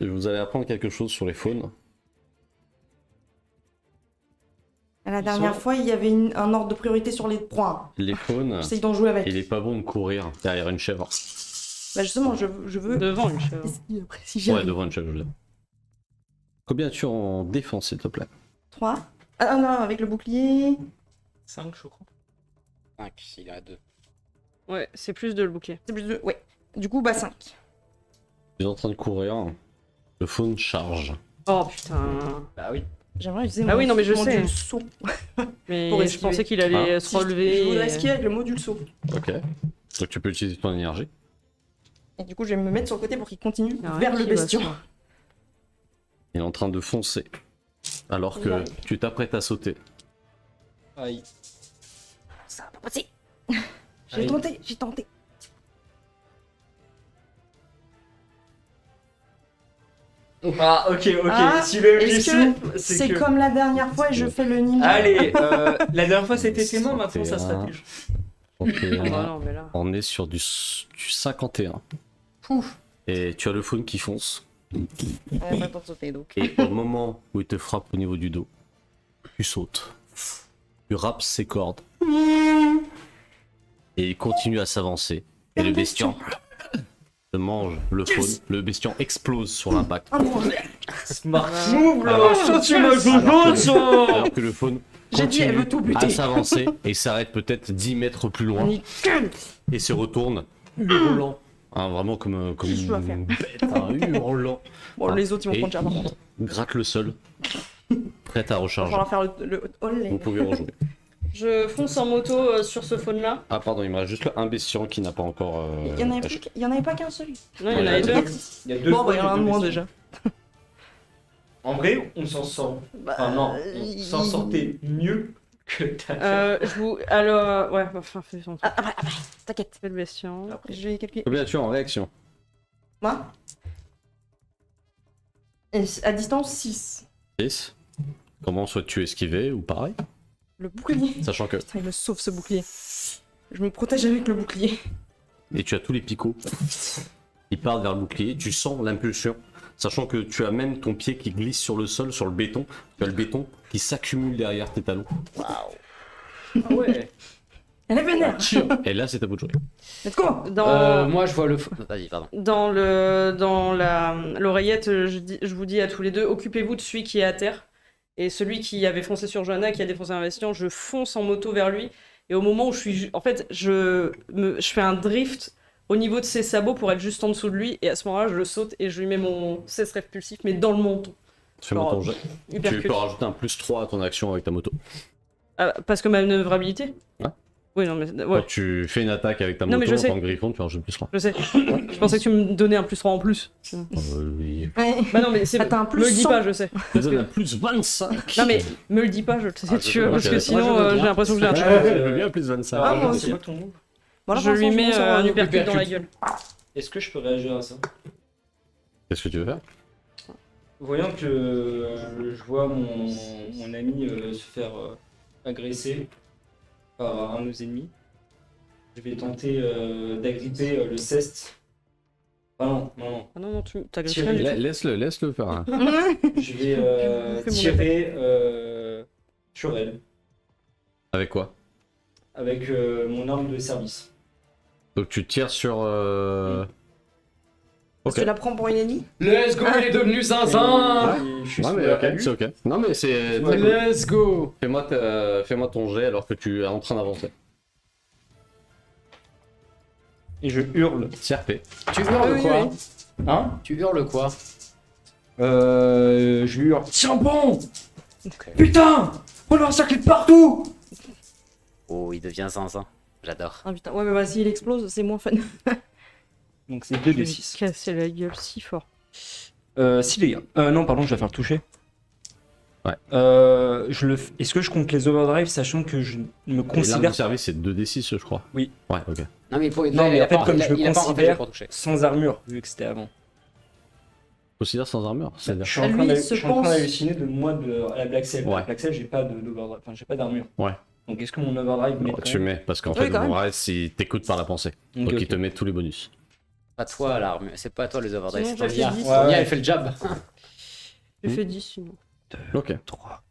vous allez apprendre quelque chose sur les faunes. La dernière fois, il y avait un ordre de priorité sur les points. Les faunes, J'essaye d'en jouer avec. il est pas bon de courir derrière une chèvre. Bah justement, je veux... Devant une chèvre. Après, si j'y Ouais, arrive. devant une chèvre, je veux dire. Combien as-tu en défense, s'il te plaît? 3. Ah non, avec le bouclier... 5, je crois. 5, s'il a 2. Ouais, c'est plus de le bouclier. C'est plus de... Ouais. Du coup, bah 5. Tu es en train de courir. Le faune charge. Oh putain. Bah oui. J'aimerais utiliser Ah oui, non, mais je sais. module saut. Mais Pour je esquiver. pensais qu'il allait se relever. Je voudrais skier avec le module saut. Ok. Donc tu peux utiliser ton énergie. Et du coup, je vais me mettre sur le côté pour qu'il continue Il y a rien vers le qui va bestion. se faire. Il est en train de foncer. Alors que Ouais. tu t'apprêtes à sauter. Aïe. Ça va pas passer. Allez. J'ai tenté. Ah, ok. Ah, Si le est-ce souple, que c'est c'est que... comme la dernière fois et je fais le ninja? Allez, la dernière fois c'était tes mains, maintenant ça 61. stratège. Ok. Ah bah non, mais là. On est sur du 51. Pouf. Et tu as le faune qui fonce. On a pas le temps de sauter donc. Et au moment où il te frappe au niveau du dos, tu sautes. Tu rappes ses cordes. Et il continue à s'avancer. Et le bestion te mange le faune. Le bestion explose sur l'impact. Ah non, Smart Ah. move là. Alors- Ça tu m'as Alors que le faune j'ai dit, elle veut tout continue à buter. s'avancer et s'arrête peut-être 10 mètres plus loin Nickel. et se retourne hurlant. Hein, vraiment comme Qu'est-ce que tu vas faire une bête, hein, hurlant. Bon, les autres ils vont Et- prendre cher par contre. Gratte le sol, prête à On va recharger. falloir faire le olé. Vous pouvez rejouer. Je fonce en moto sur ce faune là. Ah pardon, il me reste juste un bestion qui n'a pas encore... Il y en avait pas qu'un seul. Non, il y en Ouais, avait deux. Il y a deux Bon, fois, bah il y en a un de deux moins bestions. déjà. En vrai, on s'en sort. Enfin non, on s'en sortait mieux que ta Alors, ouais, enfin, fais son truc. Après, t'inquiète. Fais le bestion. Après. Je vais calculer. Combien as-tu en réaction? Moi Et à distance 6. 10. Comment souhaites-tu esquiver ou pareil? Le bouclier. Sachant que... Putain, il me sauve ce bouclier. Je me protège avec le bouclier. Et tu as tous les picots qui partent vers le bouclier, tu sens l'impulsion. Sachant que tu as même ton pied qui glisse sur le sol, sur le béton. Tu as le béton qui s'accumule derrière tes talons. Ah ouais. Elle est vénère. Et là, c'est à vous de jouer. Let's go. Moi, je vois le... Vas-y, pardon. Dans l'oreillette, je vous dis à tous les deux, occupez-vous de celui qui est à terre. Et celui qui avait foncé sur Johanna, qui a défoncé un vestion, je fonce en moto vers lui. Et au moment où je suis... En fait, je fais un drift au niveau de ses sabots pour être juste en dessous de lui. Et à ce moment-là, je le saute et je lui mets mon cesse répulsif, mais dans le menton. Fais-moi ton jet. Tu Hypercute. peux rajouter un plus 3 à ton action avec ta moto. Ah, parce que ma manœuvrabilité. Ouais. Oui, non, mais... Ouais. Quand tu fais une attaque avec ta Non, mais moto je en sais. tant que griffon, tu rajoutes plus 3. Je sais. Je pensais que tu me donnais un plus 3 en plus. Oui. Ouais. Bah non, mais c'est... Ah, t'as un plus me le dis 100. pas, je sais. Je te donne un plus 25. Non, mais me le dis pas, je le sais, Ah, si tu veux, ok, parce que d'accord. sinon, Moi, je veux j'ai bien. l'impression que j'ai un choix. Ouais, je veux bien plus 25. Ah, moi c'est aussi. quoi ton mot? Bon, là, Je pour lui l'instant, mets me sens un uppercut dans la uppercut. gueule. Est-ce que je peux réagir à ça? Qu'est-ce que tu veux faire? Voyant que je vois mon ami se faire agresser par un de nos ennemis, je vais tenter d'agripper le ceste. Ah non. Ah non, non, t'as Tirer. rien du tout. Laisse-le faire. Hein. Je vais Fais mon tirer sur elle Avec quoi? avec mon arme de service. Donc tu tires sur... Parce Ok. que tu la prends pour une ennemie. Let's go, il est devenu zinzin. Et je suis Ouais, sous mais la ok, vue. c'est ok. Non mais c'est... Ouais. Let's go. Fais-moi ton jet alors que tu es en train d'avancer. Et je hurle. CRP. Tu hurles Oui, quoi? oui. Hein? Tu hurles quoi? Je hurle. Tiens bon! Putain! On a un cercle de partout! Oh, il devient zinzin. J'adore. Ah putain, ouais, mais bah, s'il explose, c'est moins fun. Donc c'est Je vais 2d6. casser la gueule si fort. 6 dégâts. Non, pardon, je vais faire le toucher. Ouais. Est-ce que je compte les overdrive sachant que je me L'arme considère de service c'est 2d6 je crois. Oui. Ouais, ok. Non, mais, pour... Non, mais en fait, comme je me il a pas encore fait considère- pour toucher. sans armure vu que c'était avant? Considère sans armure, Je c'est-à-dire. suis en Lui, train il d'hallu- se je suis en train pense- d'halluciner de moi à la Black Cell. Ouais. À la Black Cell, j'ai pas d'overdrive, enfin j'ai pas d'armure. Ouais. Donc est-ce que mon overdrive met Tu mets, parce qu'en Oui, fait, quand en même. vrai, il t'écoute par la pensée. Ok, Donc il ok. te met tous les bonus. Pas toi l'armure, c'est pas toi les overdrive, Sinon, c'est j'ai Nia. fait 10. Nia, Ouais. elle fait le job. J'ai fait 10 sinon. Ok. 3,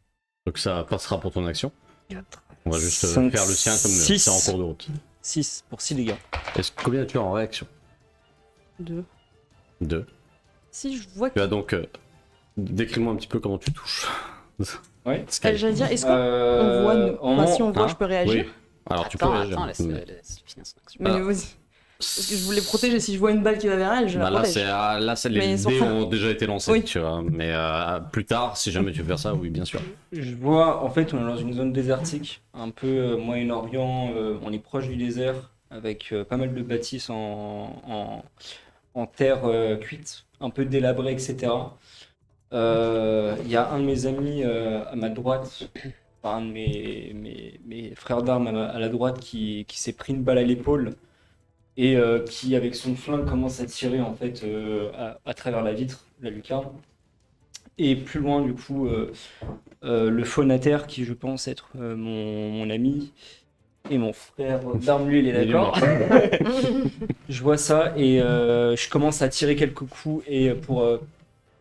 Donc ça passera pour ton action. 4, On va juste Cinq, faire le sien comme six. c'est en cours de route. 6 pour 6 dégâts. Combien tu as en réaction? 2. 2. Si je vois Tu as donc... décris-moi un petit peu comment tu touches. Ouais. J'allais dire, est-ce qu'on voit nous Enfin, si on voit, hein, je peux réagir. Oui. Alors tu peux Attends, réagir. attends, laisse-le Mais- finir son action. Mais Voilà. vas-y. Parce que je voulais protéger. Si je vois une balle qui va vers elle, je la Bah là, protège. les Mais sans dés faire- ont déjà été lancés, Oui. tu vois. Mais plus tard, si jamais tu veux faire ça, oui, bien sûr. Je vois, en fait, on est dans une zone désertique, un peu Moyen-Orient, on est proche du désert, avec pas mal de bâtisses en terre cuite, un peu délabrée, etc. Il y a un de mes amis à ma droite, enfin, un de mes frères d'armes à la droite qui s'est pris une balle à l'épaule et qui, avec son flingue, commence à tirer en fait à travers la vitre, la lucarne. Et plus loin, du coup, le faunataire qui, je pense, être mon ami et mon frère d'armes, lui, il est Il est d'accord. Je vois ça et je commence à tirer quelques coups et pour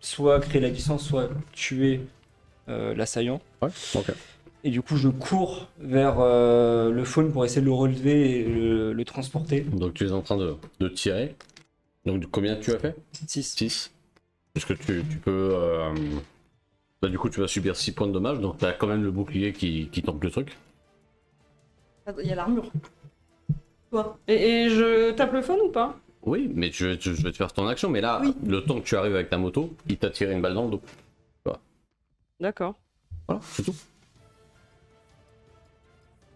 soit créer la distance, soit tuer l'assaillant. Ouais, ok. Et du coup, je cours vers le faune pour essayer de le relever et le transporter. Donc tu es en train de tirer. Donc combien tu as fait? 6. 6. Parce que tu peux... Bah, du coup, tu vas subir 6 points de dommage, donc tu as quand même le bouclier qui tente le truc. Il y a l'armure. Toi. Et je tape le phone ou pas? Oui, mais je vais te faire ton action, mais là, Oui. le temps que tu arrives avec ta moto, il t'a tiré une balle dans le dos. D'accord. Voilà, c'est tout.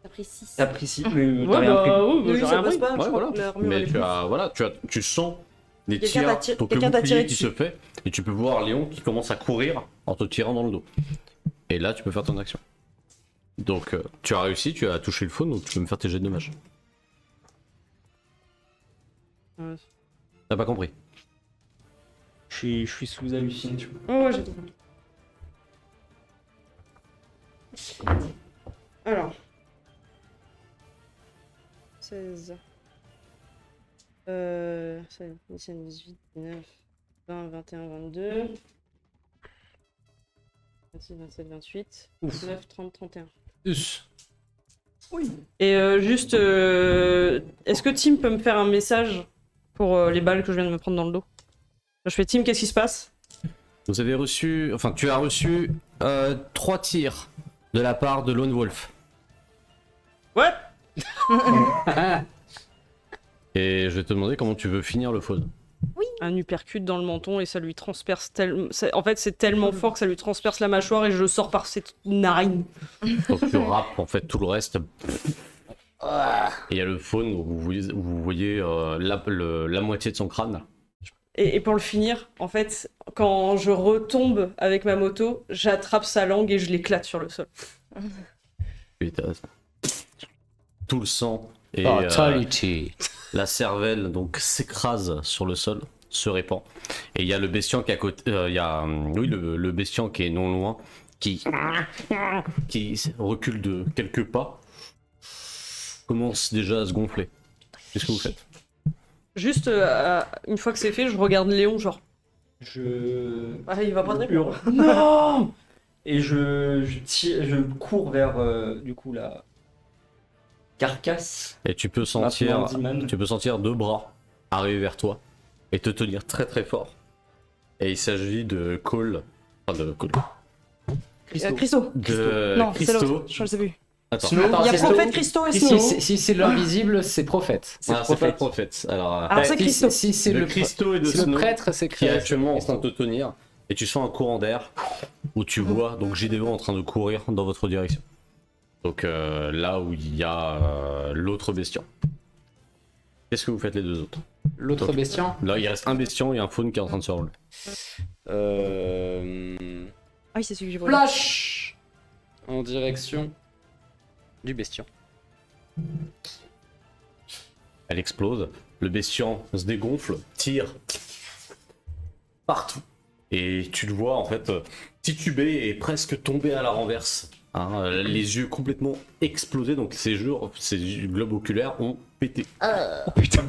T'as pris 6. T'as pris 6, mais t'as Ouais, rien pris. bah, oui, bah, j'ai ça rien passe pris. pas. Ouais, je crois voilà. que l'armure, elle Mais est tu plus- as, voilà, tu sens des Quelqu'un tirs, t'a tiré- donc le quelqu'un t'a bouclier tiré qui dessus. se fait, et tu peux voir Léon qui commence à courir en te tirant dans le dos. Et là, tu peux faire ton action. Donc, tu as réussi, tu as touché le faune, donc tu peux me faire tes jets de dommages. Ouais. T'as pas compris? Je suis sous hallucination. Oh, ouais, j'ai tout compris. Alors. 16. 16, 17, 18, 19, 20, 21, 22. 26, 27, 28. 29, 30, 31. Et juste, est-ce que Tim peut me faire un message pour les balles que je viens de me prendre dans le dos? Je fais Tim, qu'est-ce qui se passe? Vous avez reçu, enfin, tu as reçu 3 tirs de la part de Lone Wolf. Ouais. Et je vais te demander comment tu veux finir le faune. Un uppercut dans le menton et ça lui transperce tellement. En fait, c'est tellement fort que ça lui transperce la mâchoire et je le sors par ses narines. Donc tu rappes en fait tout le reste. Et il y a le faune où vous voyez la moitié de son crâne. Et pour le finir, en fait, quand je retombe avec ma moto, j'attrape sa langue et je l'éclate sur le sol. Et t'as tout le sang et Fatality. la cervelle donc s'écrase sur le sol, se répand. Et il y a le bestian qui est à côté. Il y a le bestian qui est non loin, qui recule de quelques pas, commence déjà à se gonfler. Qu'est-ce que vous faites? Juste, une fois que c'est fait, je regarde Léon, genre. Il va pas te répondre. Non. Et je cours vers du coup la carcasse. Et tu peux Maintenant, sentir, Diman. tu peux sentir 2 bras arriver vers toi et te tenir très très fort. Et il s'agit de Cole, enfin de Cole, Christo. de Non, c'est Christo. l'autre. Je ne sais plus. Attends. Attends, Il y a c'est Prophète, Christo et Si, Snow. si c'est l'invisible, c'est prophète. Ah, c'est pas le prophète. Alors, Alors c'est Si- Christo. Si c'est de le Christo et de si le Snow prêtre, c'est qui est créé. actuellement en train de te tenir et tu sens un courant d'air où tu vois donc JDO en train de courir dans votre direction. Donc là où il y a l'autre bestian. Qu'est-ce que vous faites les deux autres? L'autre Donc, bestian. Là il reste un bestian et un faune qui est en train de se relever. Ah oui, c'est celui que j'ai volé. Flash en direction du bestian. Elle explose, le bestian se dégonfle, tire partout. Et tu le vois en fait tituber et presque tomber à la renverse. Hein, les yeux complètement explosés, donc ses globes oculaires ont pété. Oh putain.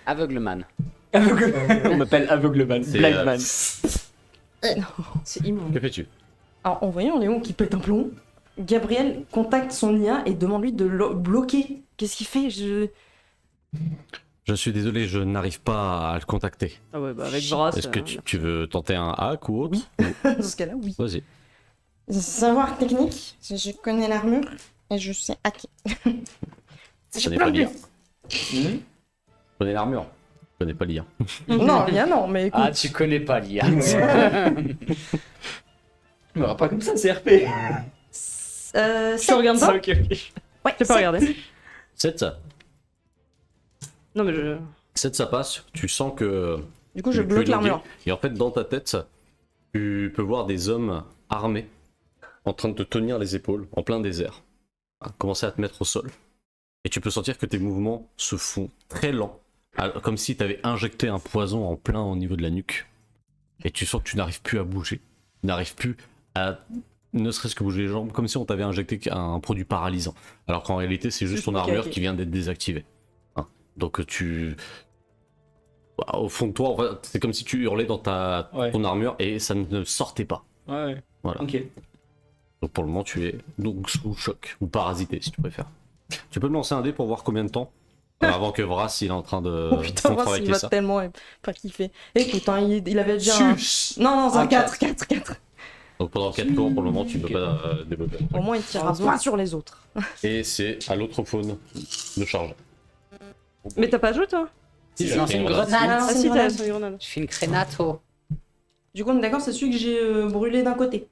Aveugleman. On m'appelle Aveugleman. C'est, Blindman. C'est immonde. Que fais-tu? Alors, en voyant Léon qui pète un plomb, Gabriel contacte son IA et demande-lui de le bloquer. Qu'est-ce qu'il fait? Je suis désolé, je n'arrive pas à le contacter. Ah ouais, bah avec Brass. Est-ce que tu veux tenter un hack ou autre? Dans ce cas-là, oui. Vas-y. Savoir technique, je connais l'armure et je sais hacker. Je connais pas l'IA. Je connais l'armure. Je connais pas l'IA. Non, l'IA non, mais écoute. Ah, tu connais pas l'IA. On verra pas comme ça, c'est RP. Tu regardes pas? Ok, ok. Ouais, Tu peux pas regarder. 7, Non, mais je. ça passe. Tu sens que. Du coup, je tu peux bloque éloigner. l'armure. Et en fait, dans ta tête, tu peux voir des hommes armés en train de te tenir les épaules en plein désert. Commencer à te mettre au sol. Et tu peux sentir que tes mouvements se font très lents. Comme si tu avais injecté un poison en plein au niveau de la nuque. Et tu sens que tu n'arrives plus à bouger. Tu n'arrives plus à ne serait-ce que bouger les jambes, comme si on t'avait injecté un produit paralysant. Alors qu'en réalité, c'est juste ton armure ok. qui vient d'être désactivée. Donc au fond de toi, en fait, c'est comme si tu hurlais dans ton armure et ça ne sortait pas. Ouais. Voilà. Ok. Donc pour le moment, tu es donc sous choc, ou parasité si tu préfères. Tu peux me lancer un dé pour voir combien de temps avant que Vras il est en train de Oh putain, Brass, il contracter va ça. tellement pas kiffer. Écoute, hein, il avait déjà un... Non, c'est un 4. Donc pendant 4 tours, pour le moment, tu ne peux pas développer. Au moins, il tirera pas sur les autres. Et c'est à l'autre faune de charger. Mais t'as pas joué toi? Si, je lance une grenade. grenade. Ah c'est si, une t'as grenade. lancé une grenade. Je fais une crénato. Du coup, on est d'accord, c'est celui que j'ai brûlé d'un côté.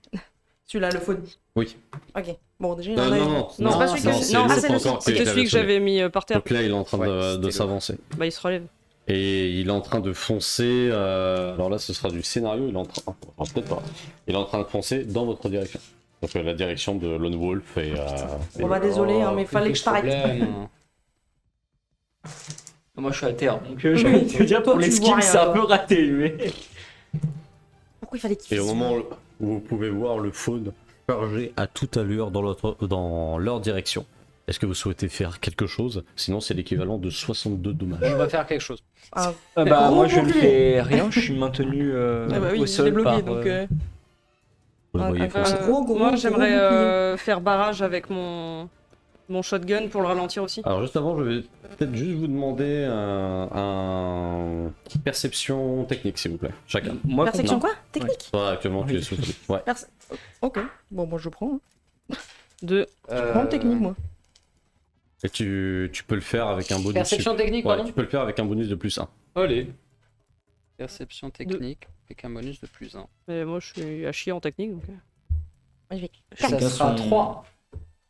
Celui-là, le faune. Oui. Ok. Bon, déjà, il en Non, a non, eu. non, Non, c'est pas celui que- c'est non, l'autre c'est le- encore qui C'était l'avait celui que sonné. j'avais mis par terre. Donc là, il est en train Ouais, de c'était s'avancer. Bah, il se relève. Et il est en train de foncer. Alors là, ce sera du scénario. Il est en train. Enfin, peut-être pas. Il est en train de foncer dans votre direction. Donc la direction de Lone Wolf et. Bon, bah, désolé, hein, mais fallait que je t'arrête. Moi, je suis à terre, donc j'ai envie de te dire, Toi, pour tu vois l'esquive, rien, c'est un toi. peu raté, mais... Pourquoi il fallait qu'il Et au fasse moment où vous pouvez voir le faune charger à toute allure dans leur direction, est-ce que vous souhaitez faire quelque chose? Sinon, c'est l'équivalent de 62 dommages. On va faire quelque chose. Ah, bah, moi, je ne reculé. fais rien, je suis maintenu Ah bah oui, au il sol est bloqué, par... donc... Vous le voyez foncer. gros Moi, j'aimerais bouclier. faire barrage avec mon shotgun pour le ralentir aussi. Alors juste avant, je vais peut-être juste vous demander un perception technique, s'il vous plaît, chacun. Moi, Perception non. quoi? Technique? Toi, actuellement, tu es sous. Ouais. Ok. Bon, moi, je prends. Hein. De... Je prends technique, moi. Et tu peux le faire avec un bonus. Perception technique, Ouais, pardon. tu peux le faire avec un bonus de plus 1. Allez. Perception technique avec un bonus de plus 1. Mais moi, je suis à chier en technique, donc... Moi, je vais. Ça Chacun sera son- 3.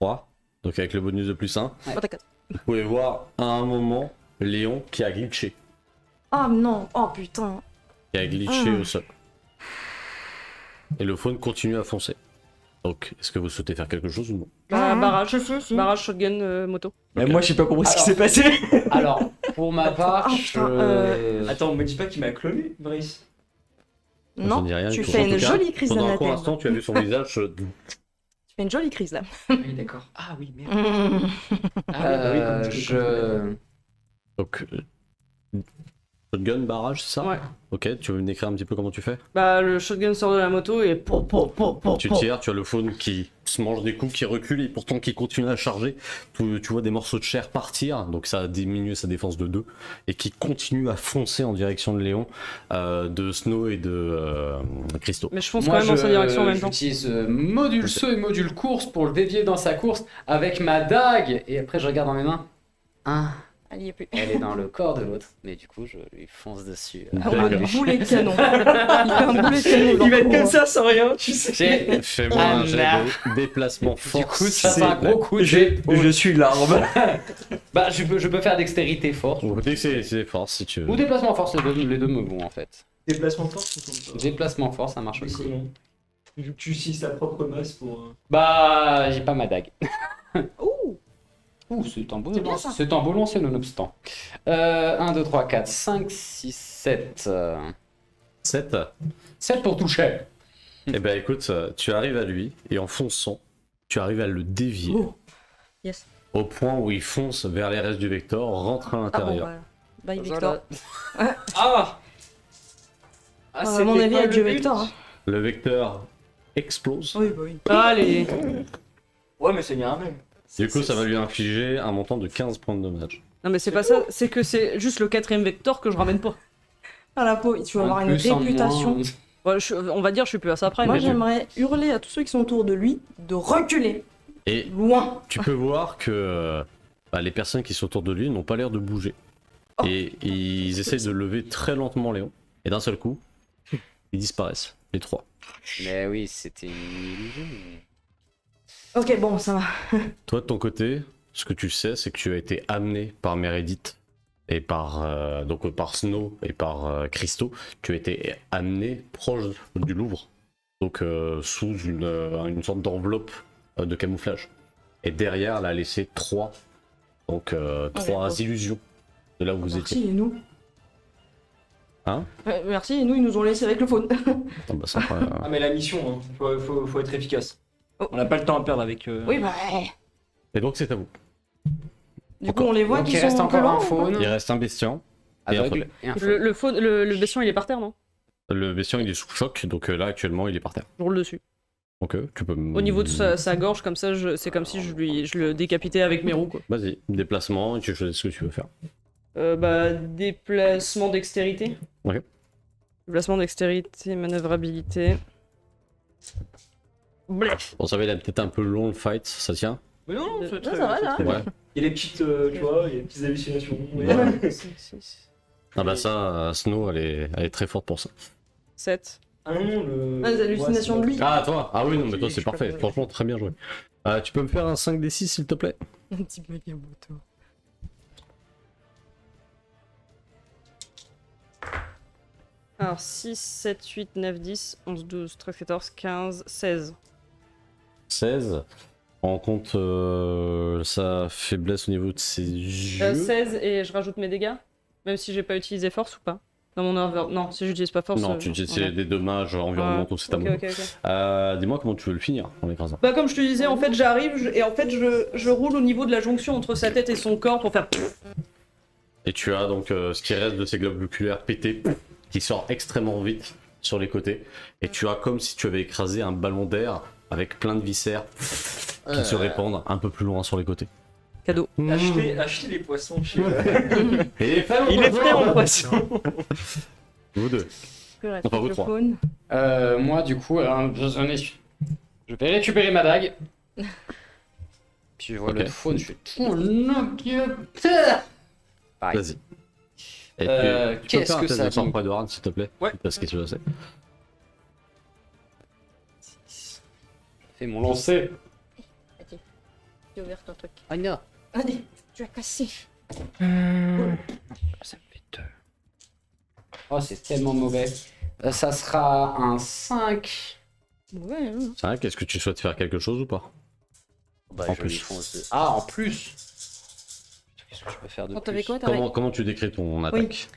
3. Donc avec le bonus de plus 1, Oh, t'as 4. vous pouvez voir à un moment Léon qui a glitché. Oh non. Oh putain. Qui a glitché Ah. au sol. Et le faune continue à foncer. Donc, est-ce que vous souhaitez faire quelque chose ou non? Barrage. Si. Barrage, shotgun, moto. Mais moi, je sais pas compris ce qui Alors- s'est passé. Alors, pour ma part, Oh, putain, je... Attends, me dis pas qu'il m'a clové, Brice. Je Non, dis rien du tu tout. fais En tout une cas, jolie crise Pendant un court d'anathème. instant, tu as vu son visage. Tu fais une jolie crise là. Oui, d'accord. Ah oui, merde. Mmh. je... Donc, shotgun, barrage, c'est ça? Ouais. Ok, tu veux me décrire un petit peu comment tu fais? Bah, le shotgun sort de la moto et... Tu tires, tu as le faune qui se mange des coups, qui recule et pourtant qui continue à charger. Tu vois des morceaux de chair partir, donc ça a diminué sa défense de 2 et qui continue à foncer en direction de Léon, de Snow et de Christo. Mais je fonce Moi, quand même dans sa direction en même temps. j'utilise module saut et module course pour le dévier dans sa course avec ma dague. Et après, je regarde dans mes mains. Ah, Elle y est plus. elle est dans le corps de l'autre. Mais du coup, je lui fonce dessus. Ah D'accord. ouais, boulet de canon. Il fait un boulet de canon. Il va être comme ça sans rien, tu sais. J'ai- Fais-moi Ah, un jet là. de déplacement Du force. coup, ça s'il fait un te plaît. gros coup de jet. Je suis l'arbre. Bah, je peux faire dextérité force. Ou dès que c'est force si tu veux. Ou déplacement force, les deux me vont en fait. Déplacement de force ou Déplacement force, ça marche aussi. Vu que tu utilises ta propre masse pour... Bah, j'ai pas ma dague. Ouh. Ouh, c'est un beau C'est bien, lance. ça. C'est un beau lancer nonobstant. 1, 2, 3, 4, 5, 6, 7. 7. 7 pour toucher. Eh ben écoute, tu arrives à lui et en fonçant, tu arrives à le dévier Oh. Yes. au point où il fonce vers les restes du vecteur, rentre à Ah bon, l'intérieur. bah, Bye Voilà. Vector. Ah À mon avis, adieu Vector. Hein. Le vecteur explose. Oui, bah oui. Allez. Ouais, mais c'est bien même. Du coup, ça va lui infliger un montant de 15 points de dommage. Non mais c'est pas ça, c'est que c'est juste le 4ème Vector que je ramène pas. Ah la peau, tu vas avoir une Plus, en réputation. moins. Ouais, on va dire je suis plus à ça après. Moi mais j'aimerais hurler à tous ceux qui sont autour de lui de reculer. Et Loin. tu peux voir que les personnes qui sont autour de lui n'ont pas l'air de bouger. Oh. Et ils essayent de lever très lentement Léon. Et d'un seul coup, ils disparaissent, les trois. Mais oui, c'était une illusion. Ok, bon, ça va. Toi, de ton côté, ce que tu sais, c'est que tu as été amené par Meredith et par Snow et par Christo. Tu as été amené proche du Louvre, donc sous une sorte d'enveloppe de camouflage. Et derrière, elle a laissé trois d'accord. illusions de là où vous étiez. Merci et nous. Hein? Ouais, merci et nous, ils nous ont laissé avec le faune. Ah bah ça, Ah, mais la mission, hein. Faut être efficace. Oh. On n'a pas le temps à perdre avec. Oui, bah. Et donc c'est à vous. Du coup, on les voit Donc qui il sont reste un peu encore loin. un faune, Il reste un bestian. Et aveugle et un Le, faune. le bestion il est par terre non? Le bestian il est sous choc, donc là actuellement il est par terre. Je roule dessus. Donc tu peux. Au niveau de sa gorge comme ça, c'est comme si je le décapitais avec mes roues quoi. Vas-y, déplacement, et tu choisis ce que tu veux faire. Déplacement dextérité. Ok. Déplacement dextérité, manœuvrabilité. Bref. Bon, ça va, il a peut-être un peu long le fight, ça tient? Mais non, c'est Ouais, très ça va, c'est là. très bien. Ouais. Il y a les petites, tu vois, il y a les petites hallucinations. Ah bah ça, Snow, elle est très forte pour ça. 7. Ah non, Ah, les hallucinations de lui. Ah toi? Ah oui, non, mais toi Je c'est peux parfait, pas- franchement très bien joué. Tu peux me faire un 5d6 s'il te plaît? Un petit Magamoto. Alors 6, 7, 8, 9, 10, 11, 12, 13, 14, 15, 16. 16. On compte sa faiblesse au niveau de ses yeux. 16 et je rajoute mes dégâts. Même si j'ai pas utilisé force ou pas. Dans mon non, si j'utilise pas force. Non, tu dis c'est voilà. des dommages environnementaux, c'est à Ok, moi. ok, ok. Dis-moi comment tu veux le finir en écrasant. Bah comme je te disais, en fait j'arrive et en fait je roule au niveau de la jonction entre sa tête et son corps pour faire. Et tu as donc ce qui reste de ces globes oculaires pétés qui sort extrêmement vite sur les côtés. Et tu as comme si tu avais écrasé un ballon d'air avec plein de viscères qui se répandent un peu plus loin sur les côtés. Cadeau. Achetez les poissons chez Et Il est prêt en poisson. Vous deux. Enfin, vous le trois. faune. Moi, du coup, je vais récupérer ma dague. Puis je vois Ok. le faune, je fais tout occupateur. Pareil. Vas-y. Et puis, tu peux Qu'est-ce faire un que test ça de sang dit près de Ran, s'il te plaît. Ouais. Parce qu'il se le sait. Fais mon lancer. J'ai ouvert ton truc. Ah non. Allez, tu as cassé. Ça me fait 2. Oh, c'est tellement mauvais. Ça sera un 5. Ouais, hein. C'est vrai, qu'est-ce que tu souhaites faire quelque chose ou pas? Bah, En je plus. lui fonce. Ah, en plus. Qu'est-ce que je peux faire de Oh, plus t'avais quoi? T'avais. Comment tu décris ton attaque?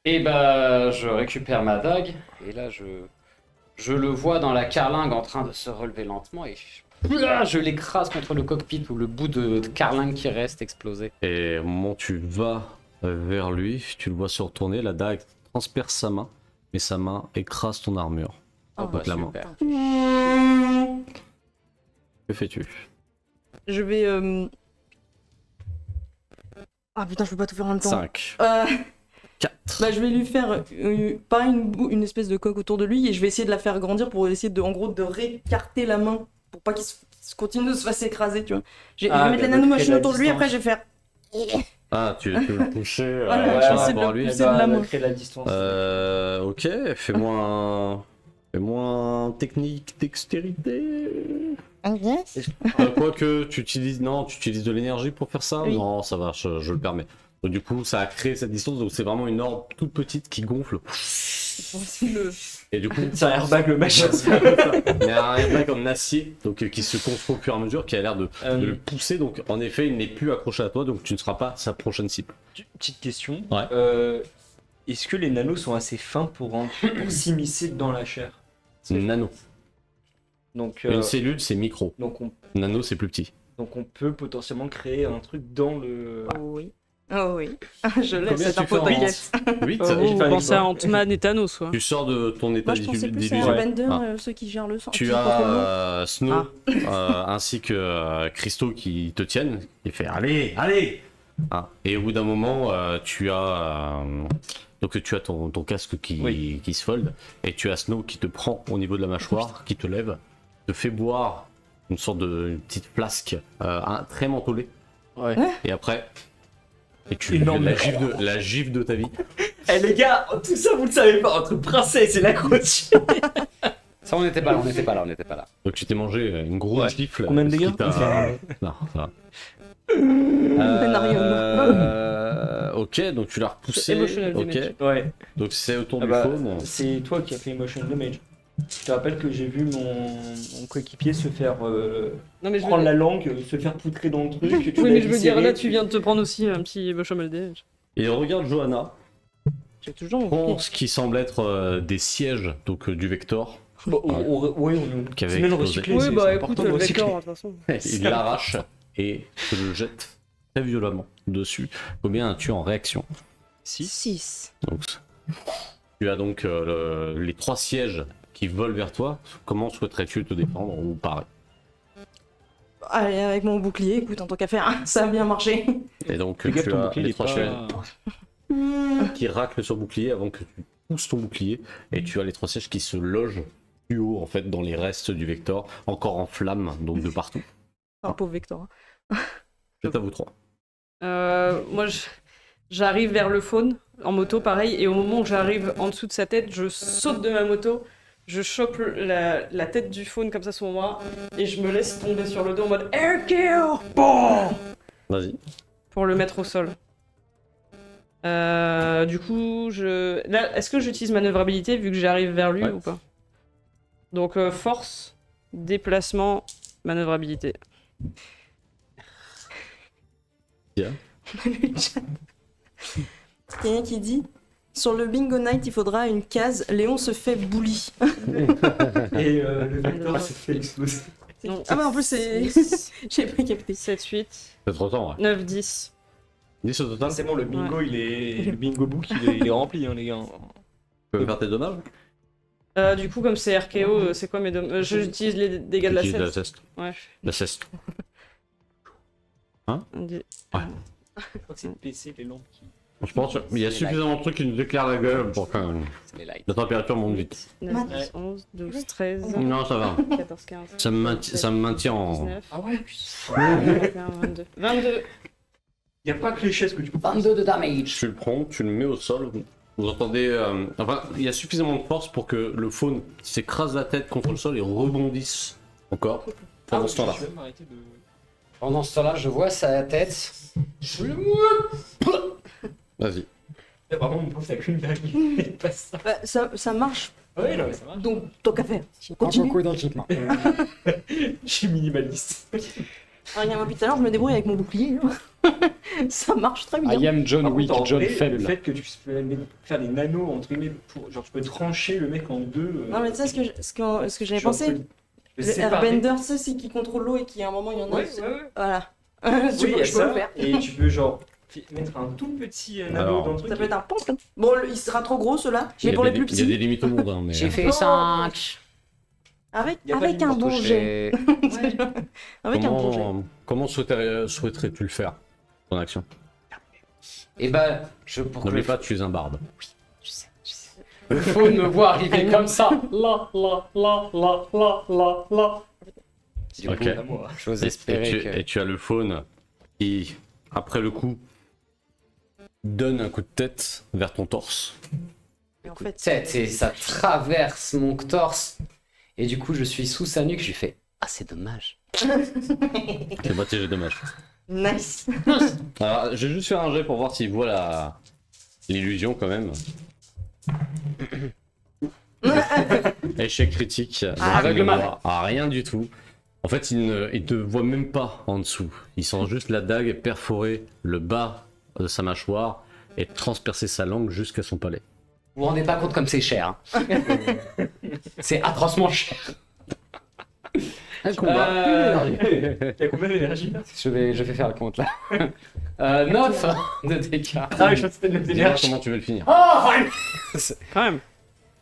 Et bah, je récupère ma dague. Et là, je le vois dans la carlingue en train de se relever lentement. Et je l'écrase contre le cockpit où le bout de carlingue qui reste explosé. Et au moment où tu vas vers lui, tu le vois se retourner, la dague transperce sa main, mais sa main écrase ton armure. Oh, Donc la main. super. Que fais-tu? Je vais. Ah putain, je peux pas tout faire en même temps. 5, Euh, 4. bah, je vais lui faire pas une espèce de coque autour de lui et je vais essayer de la faire grandir pour essayer de, en gros, de récarter la main pour pas qu'il se continue de se faire écraser, tu vois. Je vais mettre les nanomachines autour de lui, après je vais faire. Ah, tu veux le toucher Voilà, par je sais rapport à de lui. le pousser de la main. créer la distance. Ok, fais-moi un technique dextérité. Quoique, tu utilises de l'énergie pour faire ça? Oui. Non, ça va, je le permets. Donc, du coup, ça a créé cette distance, donc c'est vraiment une orbe toute petite qui gonfle. Et du coup, C'est un airbag le machin. il y a un airbag en acier donc, qui se construit au fur et à mesure, qui a l'air de le pousser. Donc, en effet, il n'est plus accroché à toi, donc tu ne seras pas sa prochaine cible. Petite question. Ouais. Est-ce que les nanos sont assez fins pour s'immiscer dans la chair? Nano. Donc, Une cellule, c'est micro. donc, on, Nano, c'est plus petit. donc on peut potentiellement créer un truc dans le. Oui. Oh oui, je laisse Combien cette tu info, fais en- t'inquiète. 8. Oh, j'ai vous fait un pensez à effort. Ant-Man et Thanos, quoi. Tu sors de ton état Moi, je pensais plus d'illusion. à Bender, Ah. ceux qui gèrent le sang. Tu qui contrôlent l'eau. as Snow ainsi que Christo qui te tiennent. Il fait allez, allez. Ah. Et au bout d'un moment, tu as ton casque qui se fold et tu as Snow qui te prend au niveau de la mâchoire, qui te lève, te fait boire une sorte une petite flasque très mentholée. Ouais. Et après, et tu Énorme. la gifle de ta vie. Eh les gars, tout ça vous le savez pas, entre princesse et la grosse. Ça, on n'était pas là. Donc tu t'es mangé une grosse gifle. Combien de ce qui dégâts t'a- Non, ça va. Ok, donc tu l'as repoussé. Emotional Ok, damage. Ouais, donc c'est au tour Ah du bah, faune. c'est toi qui as fait emotion damage. Je te rappelle que j'ai vu mon coéquipier se faire Non, mais je prendre veux... la langue, se faire poutrer dans le truc. tu Oui, l'as mais je veux dire, viscéré, là, tu viens de te prendre aussi un petit emotional damage. Et regarde Johanna, J'ai toujours mon prend bouclier. ce qui semble être des sièges donc du Vector. Bon, oui, on Qui avait semaine explosé. recyclée, Oui, c'est bah important écoute, de le recycler. Vector, de toute façon. Il l'arrache et te le jette très violemment dessus. Combien as-tu en réaction? 6. Donc, tu as donc les 3 sièges qui volent vers toi. Comment souhaiterais-tu te défendre ou parer? Allez, avec mon bouclier, écoute, en tant qu'à faire, ça a bien marché. Et donc Fais gaffe, tu ton as bouclier, il les est 3 pas- sièges qui raclent sur le bouclier avant que tu pousses ton bouclier et tu as les 3 sièges qui se logent plus haut en fait dans les restes du Vector, encore en flammes donc de partout. Un pauvre Vector. C'est à vous 3. Moi, j'arrive vers le faune en moto, pareil, et au moment où j'arrive en dessous de sa tête, je saute de ma moto, je chope la tête du faune comme ça sur moi, et je me laisse tomber sur le dos en mode air kill Vas-y. pour le mettre au sol. Du coup, là, est-ce que j'utilise manœuvrabilité vu que j'arrive vers lui Ouais. ou pas? Donc, force, déplacement, manœuvrabilité. Quelqu'un qui dit sur le bingo night, il faudra une case Léon se fait bully. Et le vecteur se fait exploser. Non, Ah bah en plus c'est. J'ai pas capté. 7, 8, C'est trop temps, ouais. 9, 10. 10 au total. C'est bon, le bingo, le bingo book, il est rempli, hein, les gars. Tu peux faire tes dommages. Du coup, comme c'est RKO, c'est quoi mes dommages? J'utilise les dégâts de la Utilise ceste. ceste. Ouais. La ceste. Un dé- Je crois que c'est le PC, les lampes qui. Je pense qu'il y a suffisamment de trucs qui nous éclairent la gueule pour que C'est les lights. la température monte vite. 9, 10, 11, 12, 13, Non, ça va. 14, 15. Ça me maintient en. 19, Ah ouais, 21, 22. 22. y a pas que les chaises que tu peux 22 de damage. Tu le prends, tu le mets au sol. Vous entendez. Enfin, il y a suffisamment de force pour que le faune s'écrase la tête contre le sol et rebondisse encore pendant ce temps-là. Je vais m'arrêter de. Pendant ce temps-là, je vois sa tête. Je le Vas-y. Là, par contre, mon pauvre, t'as qu'une blague. Il passe ça. Bah, ça marche, Ouais, non, mais ça marche. donc tant qu'à faire. Continue. Je suis minimaliste. Regarde, depuis tout à l'heure, je me débrouille avec mon bouclier. Ça marche très bien. I am John Par Wick, contre, en John vrai, faible. Le fait que tu puisses faire des nanos, entre guillemets, pour, genre, tu peux trancher le mec en deux. Non mais tu sais ce que j'avais genre, pensé, tu peux le séparer. airbender, c'est celui qui contrôle l'eau et qui à un moment il y en a. Ouais, c'est- ouais, ouais. Voilà. Oui, il y a je peux ça. le faire. Et tu peux, genre, mettre un tout petit nano Alors, dans le truc. Ça peut être un pompe. Bon, il sera trop gros ceux-là, Il y mais a pour des- les plus Il y a des petits, limites au monde, hein, mais. J'ai fait Oh. 5. avec Y a pas de un limite bon pour jet. toucher. Avec un bon jet. Comment souhaiterais-tu le faire, ton action? Et bah, pour que N'oublie le pas, tu es un barde. Je sais. Le faune me voit arriver comme ça. Là. Du Ok. coup, À moi. j'ose Et espérer tu, que... et tu as le faune qui, après le coup, donne un coup de tête vers ton torse. Et en fait, Tête et ça traverse mon torse. Et du coup, je suis sous sa nuque. Je lui fais ah, c'est dommage. C'est pas j'ai dommage. nice. Alors, je vais juste faire un jet pour voir s'il voit l'illusion quand même. Échec critique. Ah, Donc, il ne aveuglement. voit rien du tout. En fait, il ne voit même pas en dessous. Il sent juste la dague perforer le bas de sa mâchoire et transpercer sa langue jusqu'à son palais. Vous vous rendez pas compte comme c'est cher. Hein. C'est atrocement cher. Un combat. T'as combien d'énergie là? Je vais faire le compte là. 9 de dégâts. Ah oui, je crois que c'était de Dis-moi l'énergie. comment tu veux le finir. Quand même.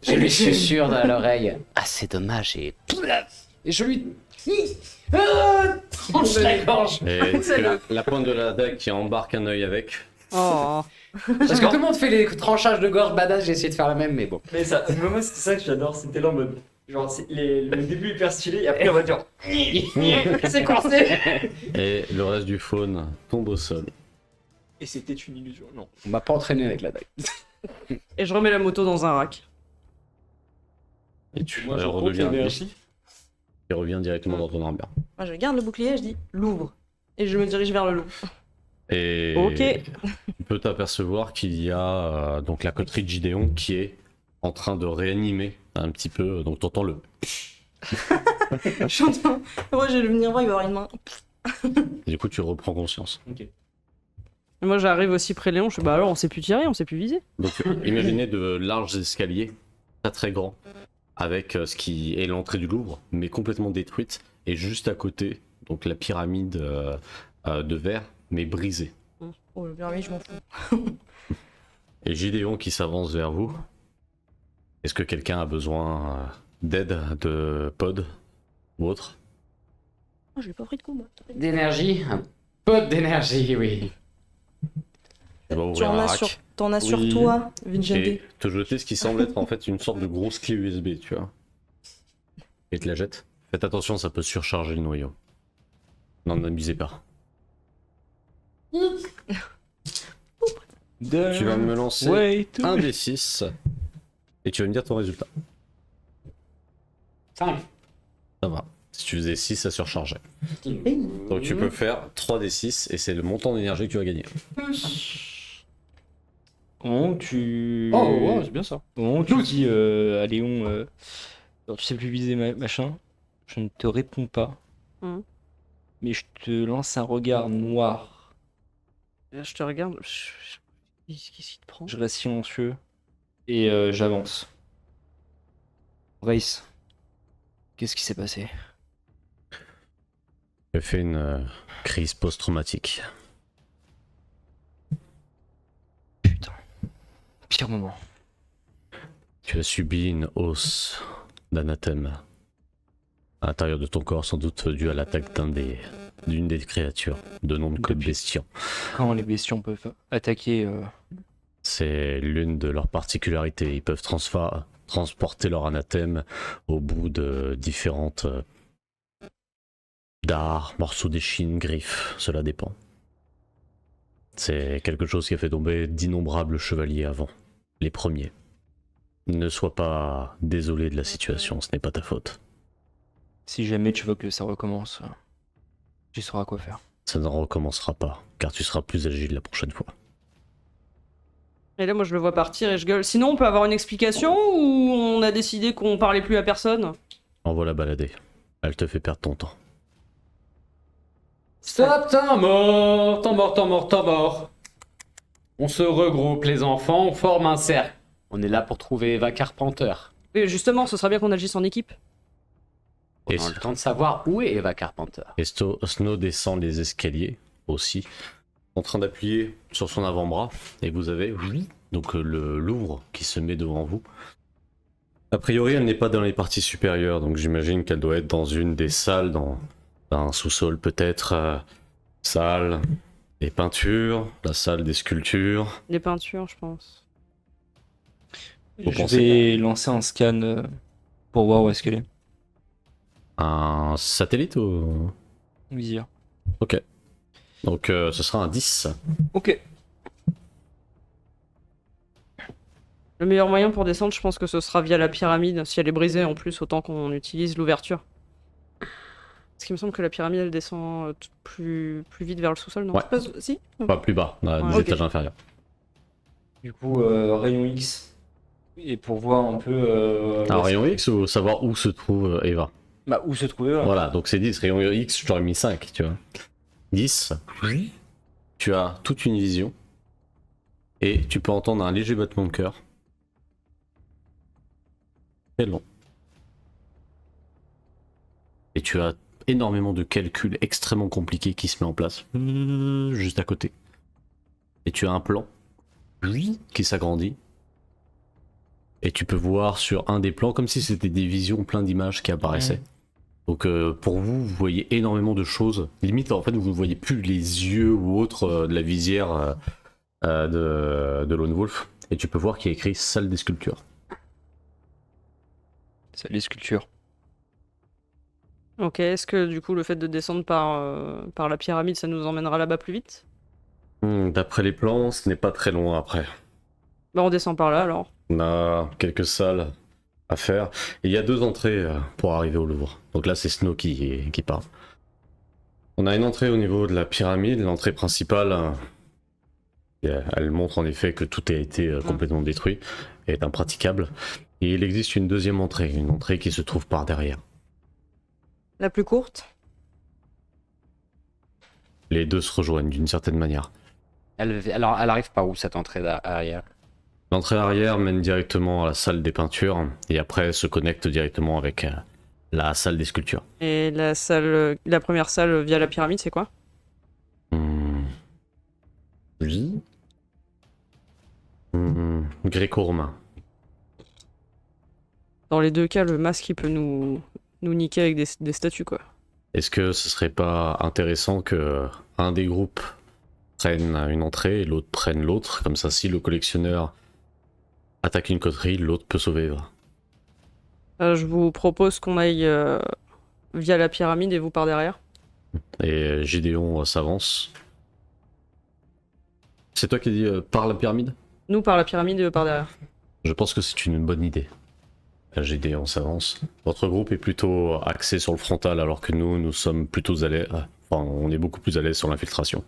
Je lui susurre dans l'oreille. Ah, c'est dommage et je lui tranche la gorge. Et c'est la pointe de la dague qui embarque un œil avec. Oh. Parce que tout le monde fait les tranchages de gorge badass, j'ai essayé de faire la même, mais bon. Mais ça, moi c'était ça que j'adore, c'était là en mode. Genre, le début hyper stylé et après on va dire. C'est corsé. Et le reste du faune tombe au sol. Et c'était une illusion, non. On m'a pas entraîné avec la dague. Et je remets la moto dans un rack. Et tu Moi je compte redeviens l'énergie. et reviens directement dans ton armure. Moi, je garde le bouclier, je dis l'ouvre. Et je me dirige vers le loup. Et Ok. tu peux t'apercevoir qu'il y a donc la coterie de Gideon qui est en train de réanimer un petit peu. Donc t'entends le. J'entends. Moi, je vais venir voir, il va avoir une main. Et du coup tu reprends conscience. Ok. Et moi j'arrive aussi près de Léon, je fais bah alors on sait plus tirer, on sait plus viser. Donc imaginez de larges escaliers, pas très grands, avec ce qui est l'entrée du Louvre, mais complètement détruite. Et juste à côté, donc la pyramide de verre, mais brisée. Oh, le pyramide, je m'en fous. Et Gideon qui s'avance vers vous. Est-ce que quelqu'un a besoin d'aide, de pod ou autre? Oh, j'ai pas pris de coup, moi. D'énergie, un peu d'énergie, oui. Tu vas Tu ouvrir en un as rack sur, t'en as sur Oui. toi, Vincente. et te jeter ce qui semble être en fait une sorte de grosse clé USB, tu vois. Et te la jette. Faites attention, ça peut surcharger le noyau. N'en abusez pas. Tu vas me lancer un des 6 et tu vas me dire ton résultat. 5. Ça va. Si tu faisais 6, ça surchargeait. Donc tu peux faire 3 des 6 et c'est le montant d'énergie que tu vas gagner. Au moment où tu. Oh, c'est bien ça. Au moment où tu dis à Léon, alors, tu sais plus viser machin, je ne te réponds pas. Mhm. Mais je te lance un regard noir. Là, je te regarde. Qu'est-ce qui te prend? Je reste silencieux et j'avance. Race, qu'est-ce qui s'est passé? J'ai fait une crise post-traumatique. Putain, pire moment. Tu as subi une hausse d'anathème à l'intérieur de ton corps, sans doute dû à l'attaque d'une des créatures, de nom de code Depuis- bestion. Quand les bestions peuvent attaquer, C'est l'une de leurs particularités. Ils peuvent transporter leur anathème au bout de différentes dards, morceaux d'échine, griffes, cela dépend. C'est quelque chose qui a fait tomber d'innombrables chevaliers avant, les premiers. Ne sois pas désolé de la situation, ce n'est pas ta faute. si jamais tu veux que ça recommence, tu sauras quoi faire. Ça ne recommencera pas, car tu seras plus agile la prochaine fois. Et là, moi, je le vois partir et je gueule. Sinon, on peut avoir une explication ou on a décidé qu'on parlait plus à personne? Envoie-la balader. Elle te fait perdre ton temps. Stop, temps mort, temps mort, temps mort, temps mort. On se regroupe, les enfants, on forme un cercle. On est là pour trouver Eva Carpenter. Et justement, ce serait bien qu'on agisse en équipe. On a le temps de savoir où est Eva Carpenter. Et Snow descend les escaliers aussi, en train d'appuyer sur son avant-bras. Et vous avez donc le Louvre qui se met devant vous. A priori, elle n'est pas dans les parties supérieures, donc j'imagine qu'elle doit être dans une des salles, dans un sous-sol peut-être. Salle des peintures, la salle des sculptures. Les peintures, je pense. Vous Je pensez vais lancer un scan pour voir où est-ce qu'elle est. Un satellite ou... Vizir. Ok. Donc ce sera un 10. Ok. Le meilleur moyen pour descendre, je pense que ce sera via la pyramide. Si elle est brisée, en plus, autant qu'on utilise l'ouverture. Parce qu'il me semble que la pyramide, elle descend plus vite vers le sous-sol, non? Ouais. Si. Pas plus bas, des Ouais. étages inférieurs. Du coup, rayon X. Et pour voir un peu. Alors rayon X ou savoir où se trouve Eva? Bah, où se trouver là. Voilà, donc c'est 10. Rayon X, je t'aurais mis 5, tu vois. 10. Tu as toute une vision. Et tu peux entendre un léger battement de cœur. Très long. Et tu as énormément de calculs extrêmement compliqués qui se met en place juste à côté. Et tu as un plan qui s'agrandit. Et tu peux voir sur un des plans comme si c'était des visions plein d'images qui apparaissaient. Donc pour vous, vous voyez énormément de choses. Limite, en fait, vous ne voyez plus les yeux ou autres de la visière de Lone Wolf. Et tu peux voir qu'il y a écrit salle des sculptures. Salle des sculptures. Ok, est-ce que du coup le fait de descendre par la pyramide, ça nous emmènera là-bas plus vite? D'après les plans, ce n'est pas très loin après. Bah on descend par là alors. On a quelques salles à faire. Et il y a 2 entrées pour arriver au Louvre. Donc là, c'est Snow qui parle. On a une entrée au niveau de la pyramide. L'entrée principale, elle montre en effet que tout a été complètement détruit et est impraticable. Et il existe une deuxième entrée, une entrée qui se trouve par derrière. La plus courte? Les deux se rejoignent d'une certaine manière. Alors, elle arrive par où cette entrée arrière? L'entrée arrière mène directement à la salle des peintures et après se connecte directement avec la salle des sculptures. Et la première salle via la pyramide, c'est quoi? Oui. Gréco-romain. Dans les deux cas, le masque il peut nous niquer avec des statues quoi. Est-ce que ce serait pas intéressant que un des groupes prenne une entrée et l'autre prenne l'autre, comme ça si le collectionneur attaque une coterie, l'autre peut survivre. Je vous propose qu'on aille via la pyramide et vous par derrière. Et Gédéon s'avance. C'est toi qui dis par la pyramide? Nous par la pyramide et eux par derrière. Je pense que c'est une bonne idée. Gédéon s'avance. Votre groupe est plutôt axé sur le frontal alors que nous sommes plutôt à l'aise. Enfin, on est beaucoup plus à l'aise sur l'infiltration.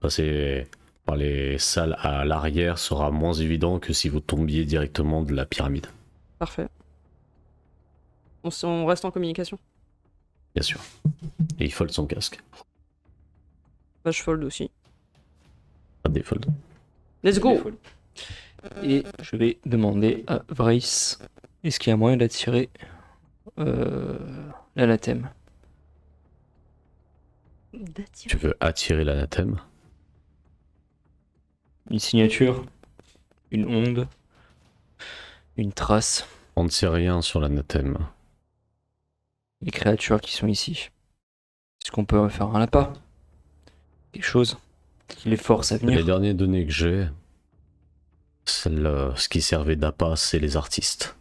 Passer par les salles à l'arrière sera moins évident que si vous tombiez directement de la pyramide. Parfait. On reste en communication. Bien sûr. Et il fold son casque. Bah je fold aussi. Pas de défold. Let's go. Et je vais demander à Vrace, est-ce qu'il y a moyen d'attirer l'anathème? Tu veux attirer l'anathème? Une signature, une onde, une trace, On ne sait rien sur l'anathème. les créatures qui sont ici. Est-ce qu'on peut faire un appât? Quelque chose qui les force à Les venir? dernières données que j'ai, ce qui servait d'appât, c'est les artistes.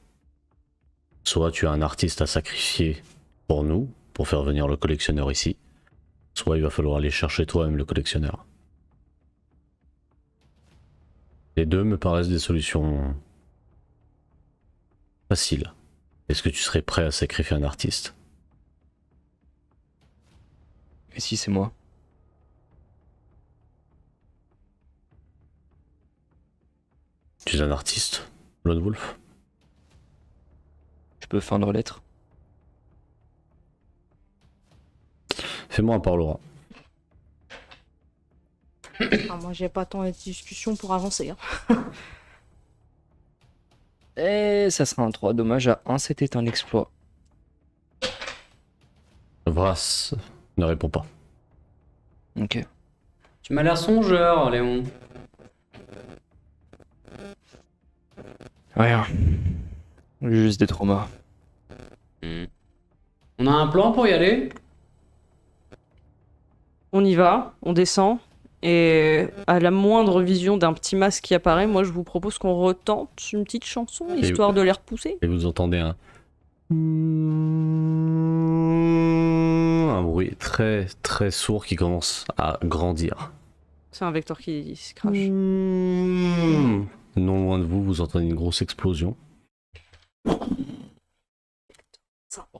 Soit tu as un artiste à sacrifier pour nous, pour faire venir le collectionneur ici, soit il va falloir aller chercher toi-même le collectionneur. Les deux me paraissent des solutions faciles. Est-ce que tu serais prêt à sacrifier un artiste? Et si c'est moi? Tu es un artiste, Lone Wolf? Je peux feindre l'être? Fais-moi un parlera. Ah, moi, j'ai pas tant de discussion pour avancer. Hein. Et ça sera un 3. Dommage à 1, c'était un exploit. Vras ne répond pas. Ok. Tu m'as l'air songeur, Léon. Rien. Juste des traumas. On a un plan pour y aller? On y va, on descend. Et à la moindre vision d'un petit masque qui apparaît, moi je vous propose qu'on retente une petite chanson, histoire de les repousser. Et vous entendez un bruit très très sourd qui commence à grandir. C'est un vecteur qui se crache. Non loin de vous, vous entendez une grosse explosion.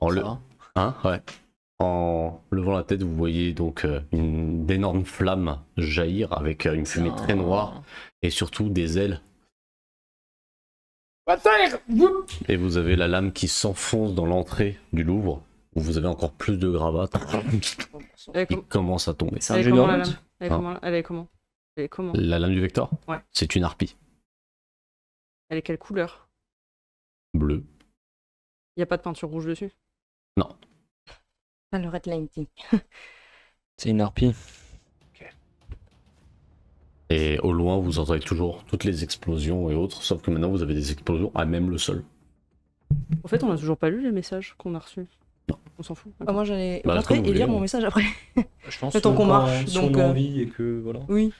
Ouais. En levant la tête, vous voyez donc une énorme flamme jaillir avec une fumée très noire et surtout des ailes. Et vous avez la lame qui s'enfonce dans l'entrée du Louvre où vous avez encore plus de gravates qui commencent à tomber. C'est un Elle est jeu comment de la route? lame? Elle est comment? Elle est comment? La lame du Vector? Ouais. C'est une harpie Elle est quelle couleur? bleue. Y a pas de peinture rouge dessus? Non. Pas le Red Lightning. C'est une harpie. Et au loin, vous entendez toujours toutes les explosions et autres, sauf que maintenant vous avez des explosions à même le sol. En fait, on a toujours pas lu les messages qu'on a reçus. Non. On s'en fout. Ah, moi, j'allais Bah, rentrer comme et vous lire voulez. mon message après. Je pense Tant que qu'on quand- marche, si donc, on a envie et que voilà. Oui.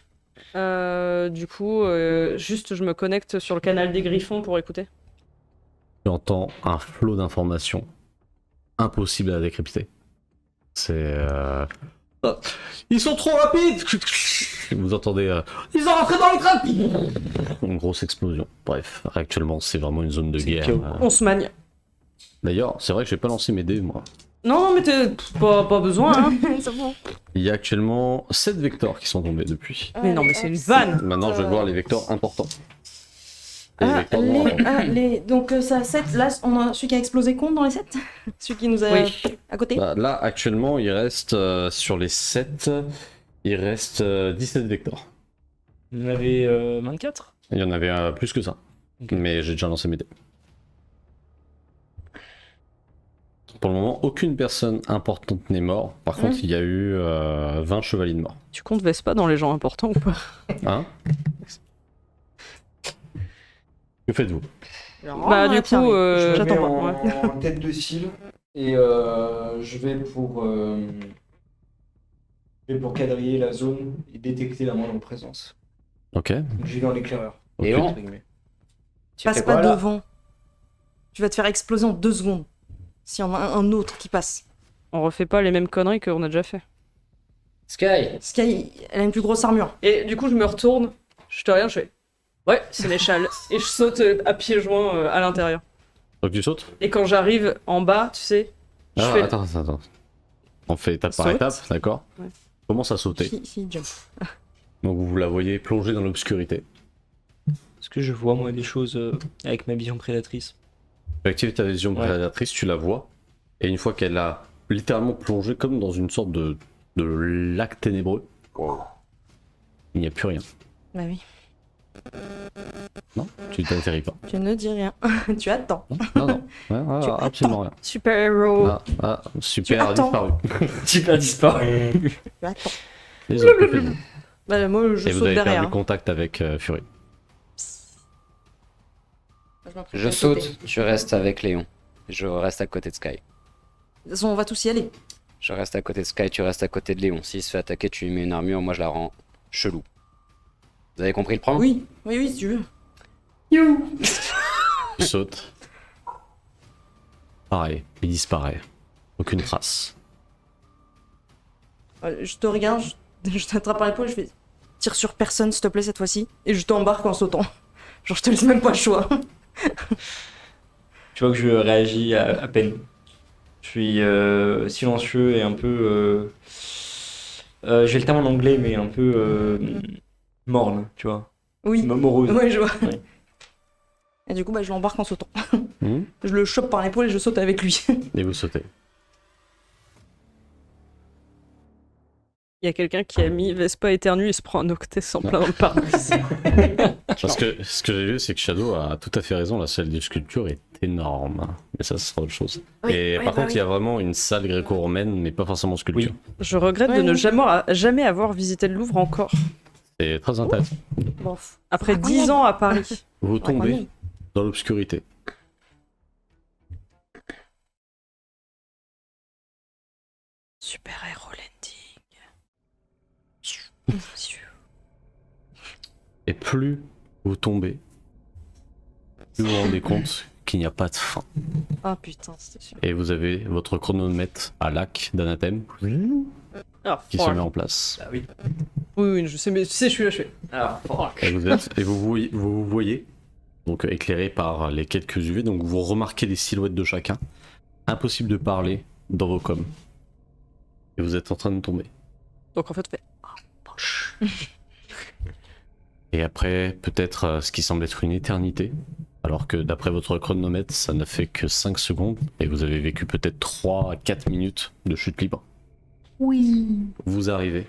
Du coup, juste je me connecte sur le canal des Griffons pour écouter. Tu entends un flot d'informations impossible à décrypter. C'est... Ah, ils sont trop rapides. Vous entendez... Ils ont rentré dans les trains. Une grosse explosion. Bref, actuellement c'est vraiment une zone de C'est guerre. chaos. On se magne. D'ailleurs, c'est vrai que j'ai pas lancé mes dés, moi. Non, mais pas besoin, hein. C'est bon. Il y a actuellement 7 vecteurs qui sont tombés depuis. Mais non, mais c'est une vanne. Maintenant, je vais voir les vecteurs importants. Et les Ah, vecteurs noirs. donc ça 7, là on a celui qui a explosé compte dans les 7. Celui qui nous a Oui. à côté. Bah, là, actuellement, il reste sur les 7, il reste 17 vecteurs. Il y en avait 24. Il y en avait plus que ça. Ok. Mais j'ai déjà lancé mes dés. Pour le moment, aucune personne importante n'est morte. Par contre, il y a eu 20 chevaliers de mort. Tu comptes Vespa dans les gens importants ou pas? Hein? Que faites-vous? Bah, du coup, Je me j'attends mets pas. en, Ouais. en tête de file et je vais pour quadriller la zone et détecter la moindre présence. Ok. Donc j'y vais en éclaireur. Ok. Et on entre guillemets. Tu Passe fais pas quoi, là devant. Tu vas te faire exploser en 2 secondes. S'il y en a un autre qui passe. On refait pas les mêmes conneries qu'on a déjà fait. Sky, Sky, elle a une plus grosse armure. Et du coup, je me retourne, je te regarde, je fais ouais, sénéchal. Et je saute à pieds joints à l'intérieur. Donc tu sautes? Et quand j'arrive en bas, tu sais, je Ah, fais. attends. On fait étape par Saute. étape, d'accord? Ouais. Commence à sauter. He jump. Donc vous la voyez plonger dans l'obscurité. Est-ce que je vois moi des choses avec ma vision prédatrice? Tu actives ta vision Ouais. prédatrice, tu la vois, et une fois qu'elle a littéralement plongé comme dans une sorte de lac ténébreux, il n'y a plus rien. Bah oui. Non, tu t'atterris pas. Tu ne dis rien. Tu attends. Non, non, ouais, Tu absolument rien. Super héros. Super attends. disparu. Super disparu. Tu attends. Les autres, que faites-vous? Bah moi je Et vous saute avez derrière. perdu contact avec Fury. m'apprête je à sauter. saute, tu restes avec Léon. Je reste à côté de Sky. De toute façon, on va tous y aller. Je reste à côté de Sky, tu restes à côté de Léon. S'il se fait attaquer, tu lui mets une armure, moi je la rends chelou. Vous avez compris le plan? Oui, si tu veux. Tu sautes. Pareil, il disparaît. Aucune trace. Je te regarde, je t'attrape par l'épaule, je fais tire sur personne s'il te plaît cette fois-ci. Et je t'embarque en sautant. Genre je te laisse même pas le choix. Tu vois que je réagis à peine. Je suis silencieux et un peu... j'ai le terme en anglais, mais un peu morne, tu vois. Oui. Morose. Ouais, je vois. Ouais. Et du coup, bah, je l'embarque en sautant. Hmm. Je le chope par l'épaule et je saute avec lui. Et vous sautez. Il y a quelqu'un qui a mis Vespa éternue et se prend un octès en plein dans le pare-brise. Parce que ce que j'ai vu, c'est que Shadow a tout à fait raison, la salle de sculpture est énorme. Mais ça, ce sera autre chose. Et par contre, il y a vraiment une salle gréco-romaine, mais pas forcément sculpture. Je regrette Ouais, de ne oui. jamais avoir visité le Louvre encore. C'est très intéressant. Bon. Après 10 ans à Paris. Vous tombez dans l'obscurité. Super héros landing. Et plus vous tombez, plus vous vous rendez compte qu'il n'y a pas de fin. Ah putain, c'était sûr. Et vous avez votre chronomètre à lac d'anathème Alors, qui se met en place. Ah oui. Oui, je sais, mais tu sais, je suis là. Alors, fuck. Et vous voyez, donc éclairé par les quelques UV, donc vous remarquez les silhouettes de chacun. Impossible de parler dans vos coms. Et vous êtes en train de tomber. Donc en fait, on fait. Et après, peut-être ce qui semble être une éternité, alors que d'après votre chronomètre, ça n'a fait que 5 secondes, et vous avez vécu peut-être 3 à 4 minutes de chute libre. Oui. Vous arrivez,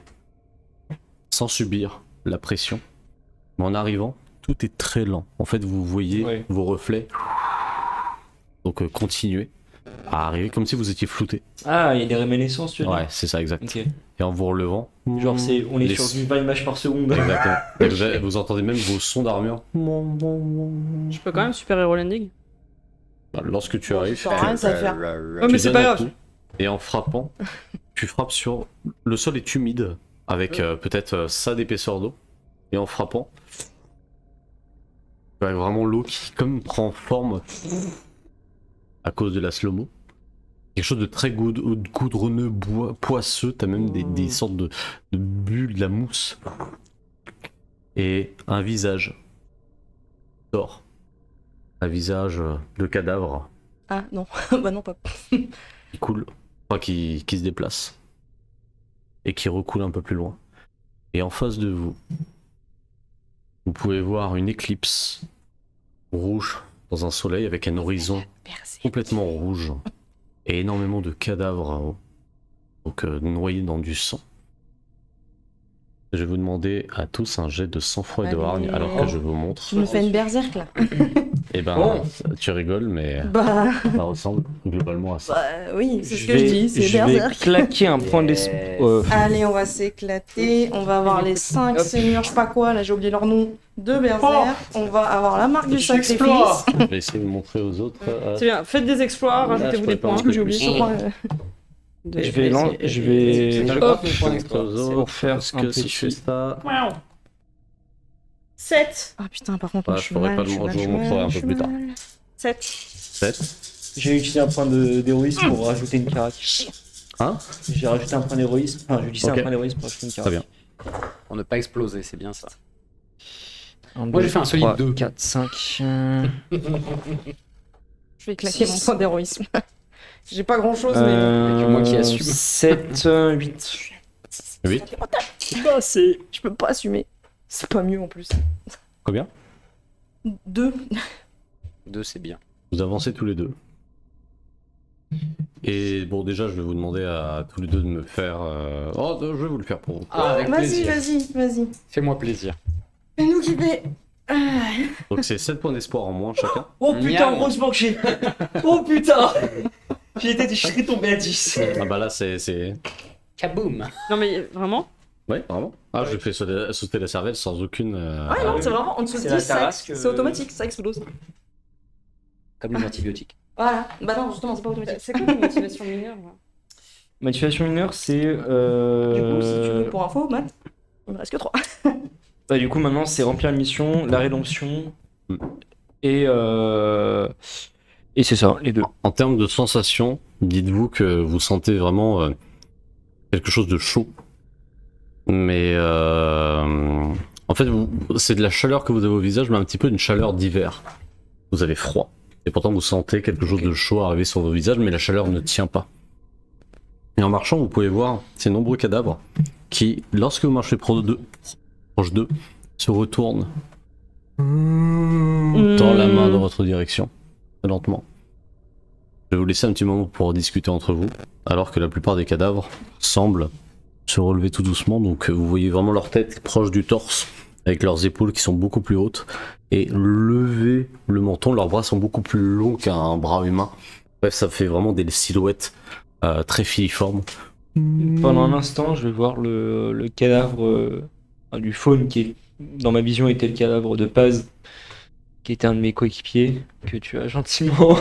sans subir la pression, mais en arrivant, tout est très lent. En fait, vous voyez Ouais. vos reflets, donc continuez. à arriver, comme si vous étiez flouté. Ah, il y a des réminiscences, tu veux dire? Ouais, c'est ça, exact. Ok. Et en vous relevant, Genre, on est Les- sur du 20 images par seconde. exactement. Et vous entendez même vos sons d'armure. Je peux quand même super hero landing. Lorsque tu Bon, arrives, ça sert à rien, ça va faire. Ouais, mais tu c'est donnes pas un grave. coup, et en frappant, tu frappes sur... Le sol est humide, avec peut-être ça d'épaisseur d'eau. Et en frappant, tu vois vraiment l'eau qui comme prend forme à cause de la slow-mo. Quelque chose de très goudronneux, poisseux, t'as même des sortes de bulles, de la mousse. Et un visage sort. Un visage de cadavre Ah non, bah non, pas. qui coule, enfin qui se déplace. Et qui recoule un peu plus loin. Et en face de vous, vous pouvez voir une éclipse rouge dans un soleil avec un horizon Merci. complètement rouge et énormément de cadavres en haut, donc noyés dans du sang. Je vais vous demander à tous un jet de sang-froid et de Allez. hargne alors que je vous montre. Tu nous fais une berserk là. Et ben, Bon. tu rigoles, mais Bah, ça ressemble globalement à ça. oui, c'est ce que je dis, c'est Je vais berserk. claquer un point d'espoir. Allez, on va s'éclater. On va avoir les 5 seigneurs, je sais pas quoi, là j'ai oublié leur nom, de berserk. On va avoir la marque du sacrifice. Je vais essayer de montrer aux autres. C'est bien, faites des exploits, Là, rajoutez-vous je des peux pas points. en plus. J'ai oublié, je crois. Je vais Hop. pour faire Parce un que si je fais petit. ça, 7. Ah putain, par contre, Ouais, moi, je pourrais pas le montrer, je vous montrerai un peu plus tard. 7. 7. J'ai utilisé un point d'héroïsme pour rajouter une carac. Hein? J'ai rajouté un point d'héroïsme. Enfin, j'ai utilisé Ok. un point d'héroïsme pour rajouter une carac. Très bien. Pour ne pas exploser, c'est bien ça. Moi j'ai fait un solide 2. 4, 5. Je vais claquer mon point d'héroïsme. J'ai pas grand chose, mais. que moi qui assume. 7, 8. 8. C'est pas assez. Je peux pas assumer. C'est pas mieux en plus. Combien? 2. 2, c'est bien. Vous avancez tous les deux. Et bon, déjà, je vais vous demander à tous les deux de me faire. Oh, je vais vous le faire pour vous. Ah, avec Vas-y, plaisir. vas-y. Fais-moi plaisir. Fais-nous kiffer. Donc, c'est 7 points d'espoir en moins chacun. Oh putain, Miam. heureusement que j'ai. Oh putain. Je serais tombé à 10. Ah, bah là, c'est. Kaboom. Non mais vraiment. Ouais, vraiment. Ah, je fais sauter la cervelle sans aucune. Ouais, non, c'est vraiment en dessous de C'est 10, la ça- tarasque, c'est automatique, ça explose. Comme les antibiotiques. Voilà. Bah non, justement, c'est pas automatique. C'est quoi ta motivation mineure là Motivation mineure, c'est. Du coup, si tu veux, pour info, Matt, il me reste que 3. Bah, du coup, maintenant, c'est remplir la mission, la rédemption. Et c'est ça, les deux. En termes de sensation, dites-vous que vous sentez vraiment quelque chose de chaud. Mais en fait, c'est de la chaleur que vous avez au visage, mais un petit peu une chaleur d'hiver. Vous avez froid. Et pourtant, vous sentez quelque chose de chaud arriver sur vos visages, mais la chaleur ne tient pas. Et en marchant, vous pouvez voir ces nombreux cadavres qui, lorsque vous marchez proche d'eux, se retournent dans la main dans votre direction, très lentement. Je vais vous laisser un petit moment pour discuter entre vous, alors que la plupart des cadavres semblent se relever tout doucement, donc vous voyez vraiment leur tête proche du torse, avec leurs épaules qui sont beaucoup plus hautes, et lever le menton, leurs bras sont beaucoup plus longs qu'un bras humain. Bref, ça fait vraiment des silhouettes très filiformes. Pendant un instant, je vais voir le cadavre du faune qui, est, dans ma vision, était le cadavre de Paz, qui était un de mes coéquipiers, que tu as gentiment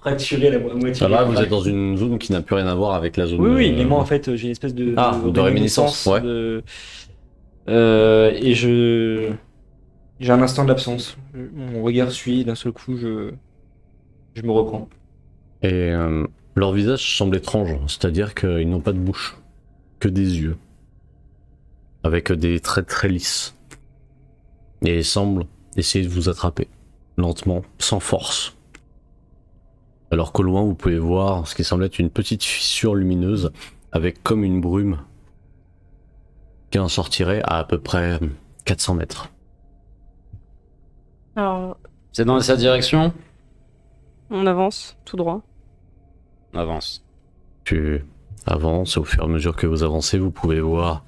fracturé la moitié. Ça va, vous êtes dans une zone qui n'a plus rien à voir avec la zone... Oui, mais moi, en fait, j'ai une espèce de réminiscence, ouais. Et j'ai un instant d'absence. Mon regard suit, d'un seul coup, je me reprends. Et leur visage semble étrange, c'est-à-dire qu'ils n'ont pas de bouche, que des yeux, avec des traits très lisses. Et ils semblent essayer de vous attraper, lentement, sans force. Alors qu'au loin, vous pouvez voir ce qui semble être une petite fissure lumineuse, avec comme une brume qui en sortirait à peu près 400 mètres. Alors, C'est dans sa direction? On avance tout droit. On avance. Tu avances, et au fur et à mesure que vous avancez, vous pouvez voir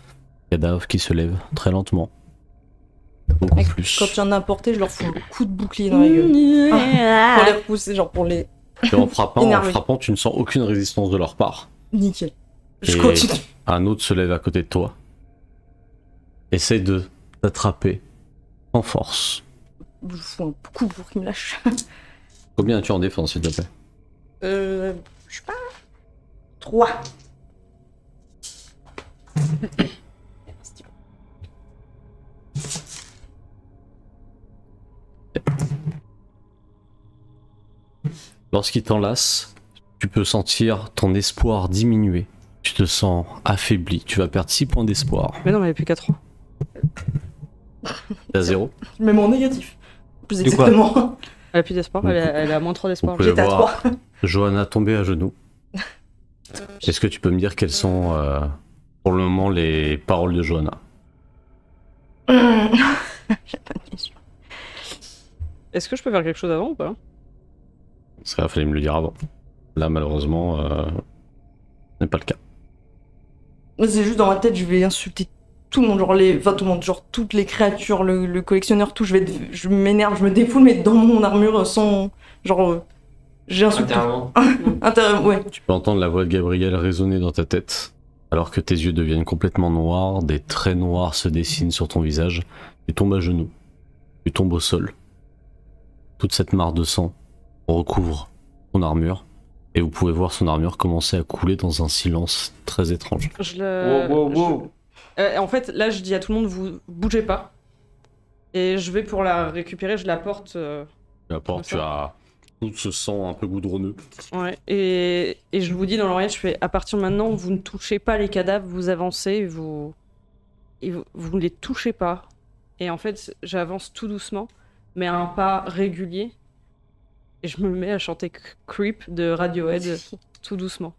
les cadavres qui se lèvent très lentement. Beaucoup Mec, plus. quand il y en a porté, je leur fous un coup de bouclier dans la gueule. Pour les repousser, genre pour les Et en Énervé. frappant, tu ne sens aucune résistance de leur part. Nickel. Je Et continue. un autre se lève à côté de toi. Essaye de t'attraper en force. Je vous fous un coup pour qu'il me lâche. Combien as-tu en défense, s'il te plaît? Je sais pas. 3. Lorsqu'il t'enlace, tu peux sentir ton espoir diminuer. Tu te sens affaibli. Tu vas perdre 6 points d'espoir. Mais non, mais elle est plus qu'à 3. T'es à 0. Même en négatif. Plus De quoi exactement. Elle a plus d'espoir, elle a moins 3 d'espoir. Vous pouvez J'étais à voir 3. Johanna tomber à genoux. Est-ce que tu peux me dire quelles sont pour le moment les paroles de Johanna? J'ai pas de question. Est-ce que je peux faire quelque chose avant ou pas? Ça fallait me le dire avant. Là, malheureusement, ce n'est pas le cas. C'est juste dans ma tête, je vais insulter tout le monde, enfin tout le monde, genre toutes les créatures, le collectionneur, tout. Je m'énerve, je me défoule, mais dans mon armure, sans. Genre. J'ai insulté. Ouais. Tu peux entendre la voix de Gabriel résonner dans ta tête, alors que tes yeux deviennent complètement noirs, des traits noirs se dessinent sur ton visage. Tu tombes à genoux. Tu tombes au sol. Toute cette mare de sang recouvre ton armure, et vous pouvez voir son armure commencer à couler dans un silence très étrange. En fait, là, je dis à tout le monde, vous bougez pas. Et je vais pour la récupérer, je la porte. Tu apportes, tu as tout ce sang un peu goudronneux. Ouais. Et je vous dis dans l'oreille, je fais, à partir de maintenant, vous ne touchez pas les cadavres, vous avancez, vous ne les touchez pas. Et en fait, j'avance tout doucement, mais à un pas régulier. Et je me mets à chanter Creep de Radiohead tout doucement.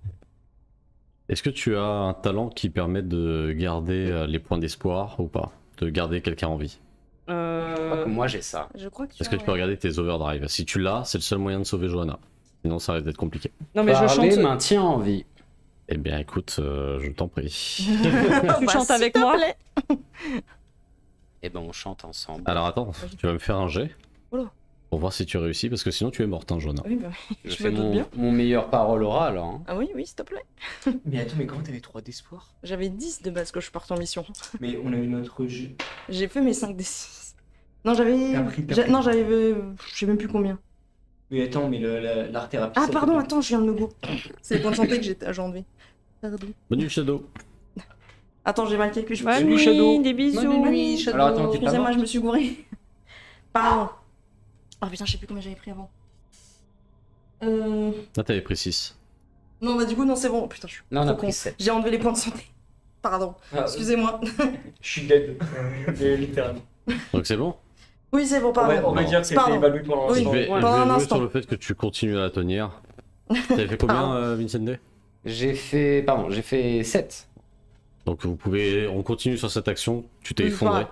Est-ce que tu as un talent qui permet de garder les points d'espoir ou pas? De garder quelqu'un en vie? Je crois que moi j'ai ça. Je crois que Est-ce que tu peux regarder tes overdrive? Si tu l'as, c'est le seul moyen de sauver Johanna. Sinon, ça risque d'être compliqué. Non, mais je Parler chante. maintient en vie. Eh bien, écoute, je t'en prie. Tu chantes avec moi? Et ben on chante ensemble. Alors attends, tu vas me faire un jet. Oula. Pour voir si tu réussis, parce que sinon tu es morte, hein, Johanna. Oui, bah. je je fais me doute bien. mon meilleur parole oral. Hein. Ah oui, s'il te plaît. Mais attends, mais comment t'avais 3 d'espoir? J'avais 10 de base que je parte en mission. Mais on a eu notre jeu. J'ai fait mes 5 des 6. Non, j'avais. T'as pris. Non, j'avais. Je sais même plus combien. Mais attends, mais l'art thérapie. Ah, ça pardon, fait- attends, je viens de me go. C'est les points de santé que j'ai enlevé. Pardon. Bonne nuit, Shadow. Attends, j'ai mal calculé. Bonne Salut, nuit, Shadow. des bisous. Bonne nuit, Shadow. Alors, attends, t'es pas Excusez-moi, morte je me suis gourée. Pardon. Oh putain, je sais plus combien j'avais pris avant. Là, t'avais pris 6. Non, bah du coup, non, c'est bon. Putain, je suis. Non, on a trop pris con. 7. J'ai enlevé les points de santé. Pardon. Ah, Excusez-moi. je suis dead. Littéralement. Donc c'est bon. Oui, c'est bon, On pardon. va dire que c'était Pardon. évanoui pendant Oui. Je l'instant. vais, Pendant un jouer instant. sur le fait que tu continues à la tenir. T'avais fait combien, Vincente? J'ai fait 7. Donc vous pouvez, on continue sur cette action. Tu t'es Oui, effondré. pareil.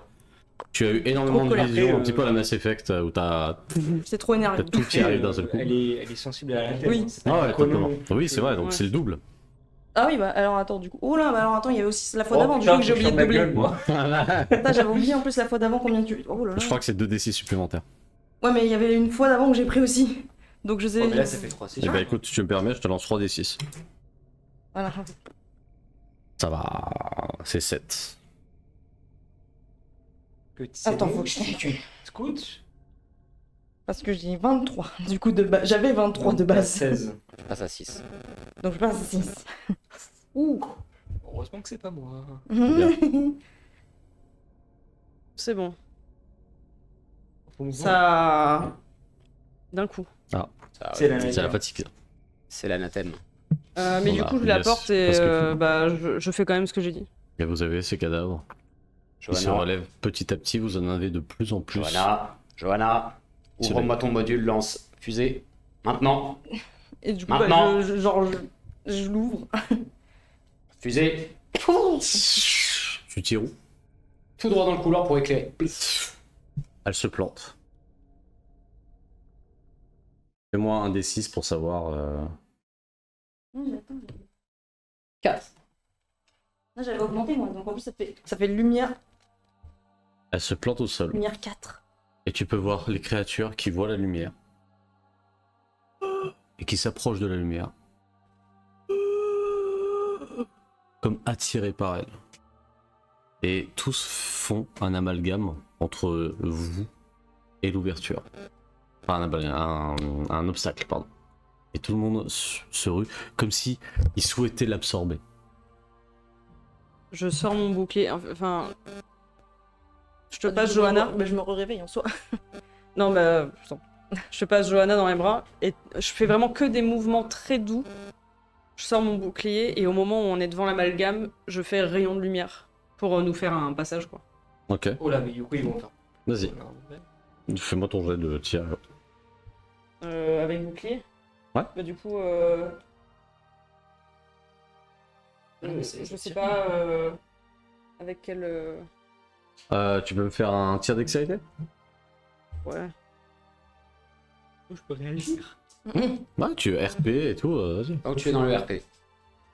Tu as eu énormément Trop de colère. vision, un petit peu à la Mass Effect, où t'as C'est trop énervé. tout qui arrive d'un seul coup. Elle est sensible à la tête. Oui. C'est Ah pas ouais, Chrono totalement. non plus. Oui, c'est vrai, donc Ouais. c'est le double. Ah oui, bah alors attends, du coup. Oh là, bah alors attends, il y avait aussi la fois Oh, d'avant, du putain, coup, que j'ai faut que oublié je de ferme ma doubler. gueule, moi. Putain, j'avais oublié en plus la fois d'avant combien tu. Oh là là. Je crois que c'est 2d6 supplémentaires. Ouais, mais il y avait une fois d'avant que j'ai pris aussi. Donc je sais. Oh, mais là, ça fait 3, c'est Eh sûr. bah écoute, si tu me permets, je te lance 3d6. Voilà. Ça va, c'est 7. Attends, faut que je calcule. Écoute. Parce que j'ai 23. Du coup, j'avais 23 de base. 16. Je passe à 6. Donc je passe à 6. Ouh. Heureusement que c'est pas moi. C'est bon. Faut me voir. Ça. D'un coup. C'est la C'est la nature. fatigue. C'est l'anathème. Mais du Voilà, coup, je la yes, porte et parce que- bah, je fais quand même ce que j'ai dit. Et vous avez ces cadavres qui se Johanna, relèvent petit à petit, vous en avez de plus en plus. Johanna, C'est ouvre-moi ton module, lance fusée. Maintenant, Et du coup, Maintenant. bah, je l'ouvre. fusée, Tu tires où? tout droit dans le couloir pour éclairer. Elle se plante. Fais-moi un D6 pour savoir. Non, attends. 4. Là, j'avais augmenté moi, donc en plus ça fait lumière, Elle se plante au sol. lumière 4. Et tu peux voir les créatures qui voient la lumière. et qui s'approche de la lumière. Comme attirés par elle. Et tous font un amalgame entre vous et l'ouverture. Enfin, un obstacle, pardon. Et tout le monde se rue comme si il souhaitait l'absorber. Je sors mon bouclier. Enfin. Je te Ah, passe du coup, Johanna. Mais je me réveille en soi. Non, bah. Putain. Je te passe Johanna dans les bras et je fais vraiment que des mouvements très doux. Je sors mon bouclier et au moment où on est devant l'amalgame, je fais rayon de lumière pour nous faire un passage, quoi. Ok, Oh là, mais du coup, ils vont faire. vas-y. Fais-moi ton jet de tir. Avec bouclier. Ouais. Bah, du coup. mais c'est- Je sais pas. Avec quel. Tu peux me faire un tir dextérité? Ouais. Je peux réagir. Ouais, tu RP et tout, vas-y. Oh, tu es dans le RP.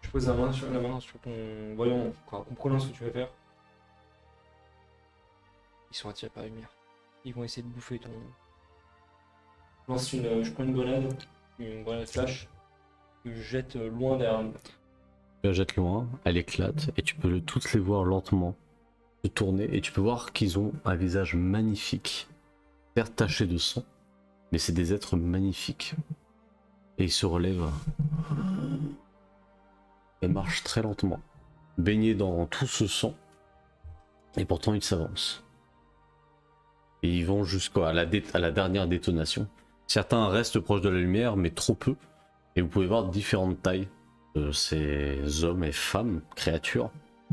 Je pose la main sur ton voyant, quoi, comprenant ce que tu veux faire. Ils sont attirés par la lumière. Ils vont essayer de bouffer ton. Je prends une grenade flash, que je jette loin derrière. Tu la jettes loin, elle éclate, et tu peux tous les voir lentement se tourner, et tu peux voir qu'ils ont un visage magnifique, certes taché de sang, mais c'est des êtres magnifiques. Et ils se relèvent et marchent très lentement, baignés dans tout ce sang, et pourtant ils s'avancent. Et ils vont jusqu'à la dernière détonation. Certains restent proches de la lumière, mais trop peu, et vous pouvez voir différentes tailles de ces hommes et femmes, créatures,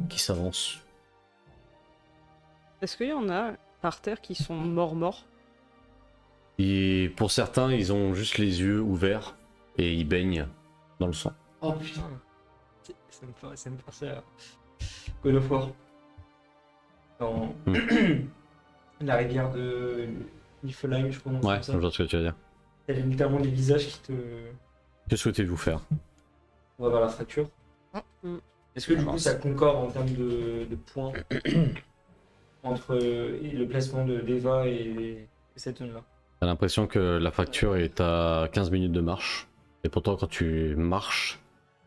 qui s'avancent. Est-ce qu'il y en a par terre qui sont morts? Et pour certains, ils ont juste les yeux ouverts et ils baignent dans le sang. Oh putain. Ça me fait penser à God of War. Dans la rivière de Niflheim, je prononce Ouais, comme je ça. vois ce que tu veux dire. Il y a littéralement des visages qui te. Que souhaitez-vous faire? On va vers la fracture. Mm. Est-ce que du coup Avance. ça concorde en termes de points entre le placement d'Eva et cette zone-là? T'as l'impression que la fracture est à 15 minutes de marche. Et pourtant, quand tu marches,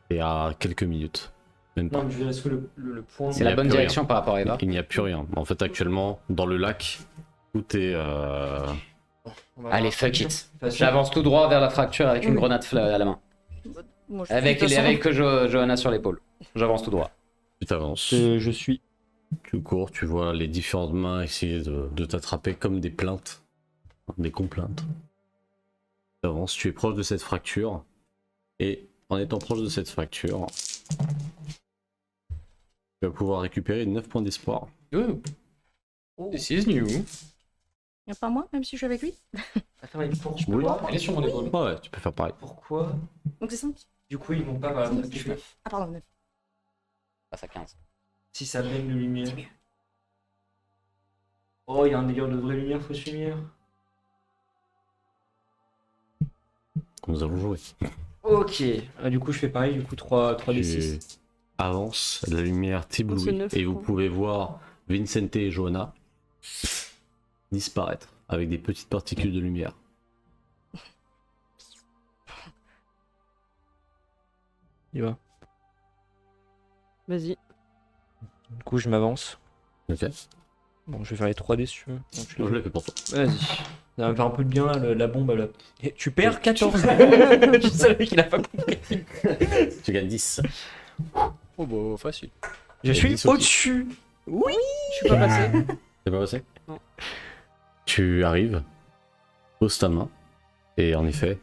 t'es à quelques minutes. Même pas. Non, mais je veux dire, est-ce que le point. C'est Il y la a bonne plus direction par rapport à Eva. Il n'y a plus rien. En fait, actuellement, dans le lac, tout est... On va Allez, voir. fuck it. De toute façon, J'avance tout droit vers la fracture avec une Oui. grenade à la main. Moi, je- Avec, de toute façon, avec Johanna sur l'épaule. J'avance tout droit. Tu t'avances. je suis. Tu cours, tu vois les différentes mains essayer de t'attraper comme des plaintes. Des complaintes. Tu avances, tu es proche de cette fracture. Et en étant proche de cette fracture, tu vas pouvoir récupérer 9 points d'espoir. Oh. This is new. Y a pas moi, même si je suis avec lui. Attends, mais Oui. pourquoi Elle est sur mon épaule. Ouais, tu peux faire pareil. Pourquoi Donc c'est 5. du coup ils vont pas vers la fracture Ah, pardon, 9. Passe à 15. si ça baigne de lumière? Oh, il y a un délire de vraie lumière, fausse lumière. Nous allons jouer. Ok. Du coup, je fais pareil, du coup 3 D6. Tu avances, la lumière C'est t'éblouit 9 et vous points. pouvez voir Vincente et Johanna disparaître avec des petites particules de lumière. Il va. Vas-y. Du coup, je m'avance. Ok. Bon, je vais faire les 3D si tu veux. Donc, Je l'ai fait pour toi. Vas-y. Ça va me faire un peu de bien là, la bombe là. Et tu perds 14. Je savais qu'il a pas compris. Tu gagnes 10. Oh bah, facile. Je Et suis 10 aussi. au-dessus. Je suis pas passé. C'est pas passé? Non. Tu arrives, poses ta main, et en effet,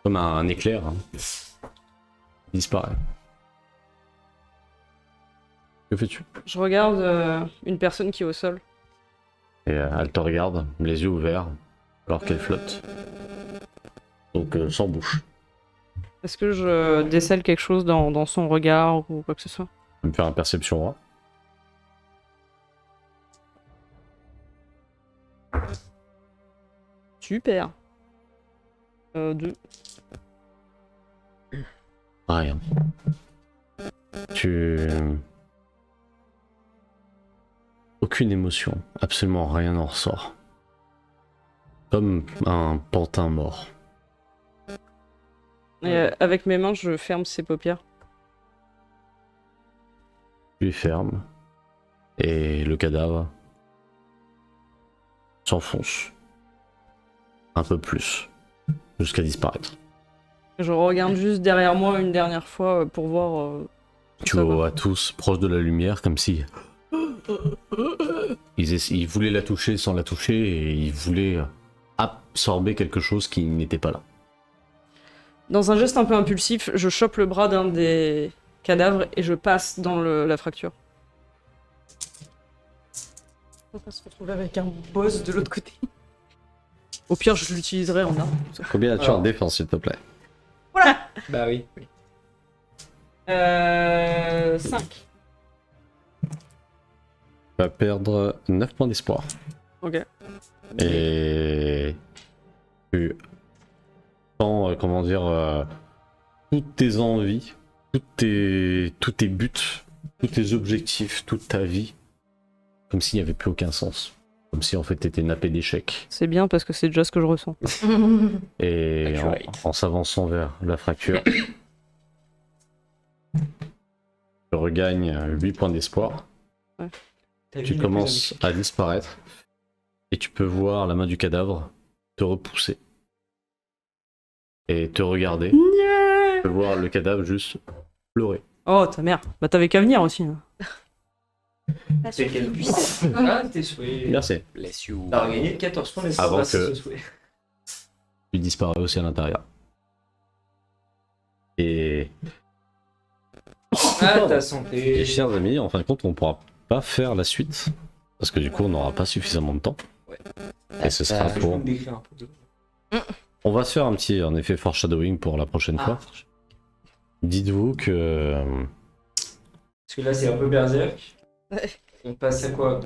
comme un éclair, hein, il disparaît. Que fais-tu? Je regarde une personne qui est au sol. Et elle te regarde, les yeux ouverts, alors qu'elle flotte. Donc sans bouche. Est-ce que je décèle quelque chose dans son regard ou quoi que ce soit? Tu peux me faire un perception roi. Super. 2. Rien. Aucune émotion, absolument rien n'en ressort. Comme un pantin mort. Et avec mes mains, je ferme ses paupières. Tu les fermes. Et le cadavre s'enfonce. Un peu plus. Jusqu'à disparaître. Je regarde juste derrière moi une dernière fois pour voir. Tu vois tous proches de la lumière, comme si ils voulaient la toucher sans la toucher et ils voulaient absorber quelque chose qui n'était pas là. Dans un geste un peu impulsif, je chope le bras d'un des cadavres et je passe dans la fracture. On va se retrouver avec un boss de l'autre côté. Au pire, je l'utiliserai en arme. Combien as-tu en défense, s'il te plaît? Bah oui. 5. Tu vas perdre 9 points d'espoir. Ok. Et tu sens, comment dire, toutes tes envies, tous tes buts, tous tes objectifs, toute ta vie, comme s'il n'y avait plus aucun sens. Comme si en fait t'étais nappé d'échecs. C'est bien parce que c'est déjà ce que je ressens. Et Accurate. en s'avançant vers la fracture, tu regagnes 8 points d'espoir. Tu commences à disparaître. Et tu peux voir la main du cadavre te repousser. Et te regarder. Tu peux voir le cadavre juste pleurer. Oh ta mère. Bah t'avais qu'à venir aussi. Hein. C'est quel puissance. Ah, tes souhaits. Merci. Bless you. T'as regagné 14 points d'espoir Avant grâce à que- ce souhait. Tu disparais aussi à l'intérieur. Et Ah, ta Et santé. chers amis, en fin de compte, on pourra pas faire la suite. Parce que du coup, on n'aura pas suffisamment de temps. Et ce sera Je peux pour... me décrire un peu. On va se faire un petit, en effet, foreshadowing pour la prochaine fois. Dites-vous que... Parce que là, c'est un peu berserk. Ouais. On passe à quoi?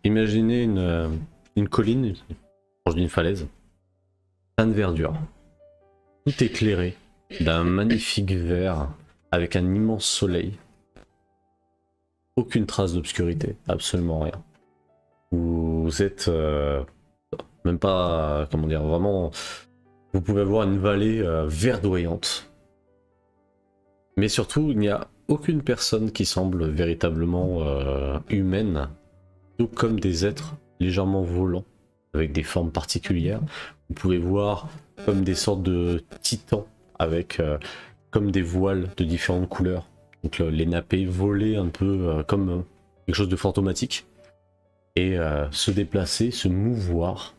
Imaginez une colline, proche d'une falaise. Plein de verdure. Tout éclairé d'un magnifique vert avec un immense soleil. Aucune trace d'obscurité, absolument rien. Vous êtes même pas, comment dire, vraiment... Vous pouvez voir une vallée verdoyante. Mais surtout, il n'y a aucune personne qui semble véritablement humaine, tout comme des êtres légèrement volants, avec des formes particulières. Vous pouvez voir comme des sortes de titans, avec comme des voiles de différentes couleurs. Donc les nappés voler un peu comme quelque chose de fantomatique, et se déplacer, se mouvoir.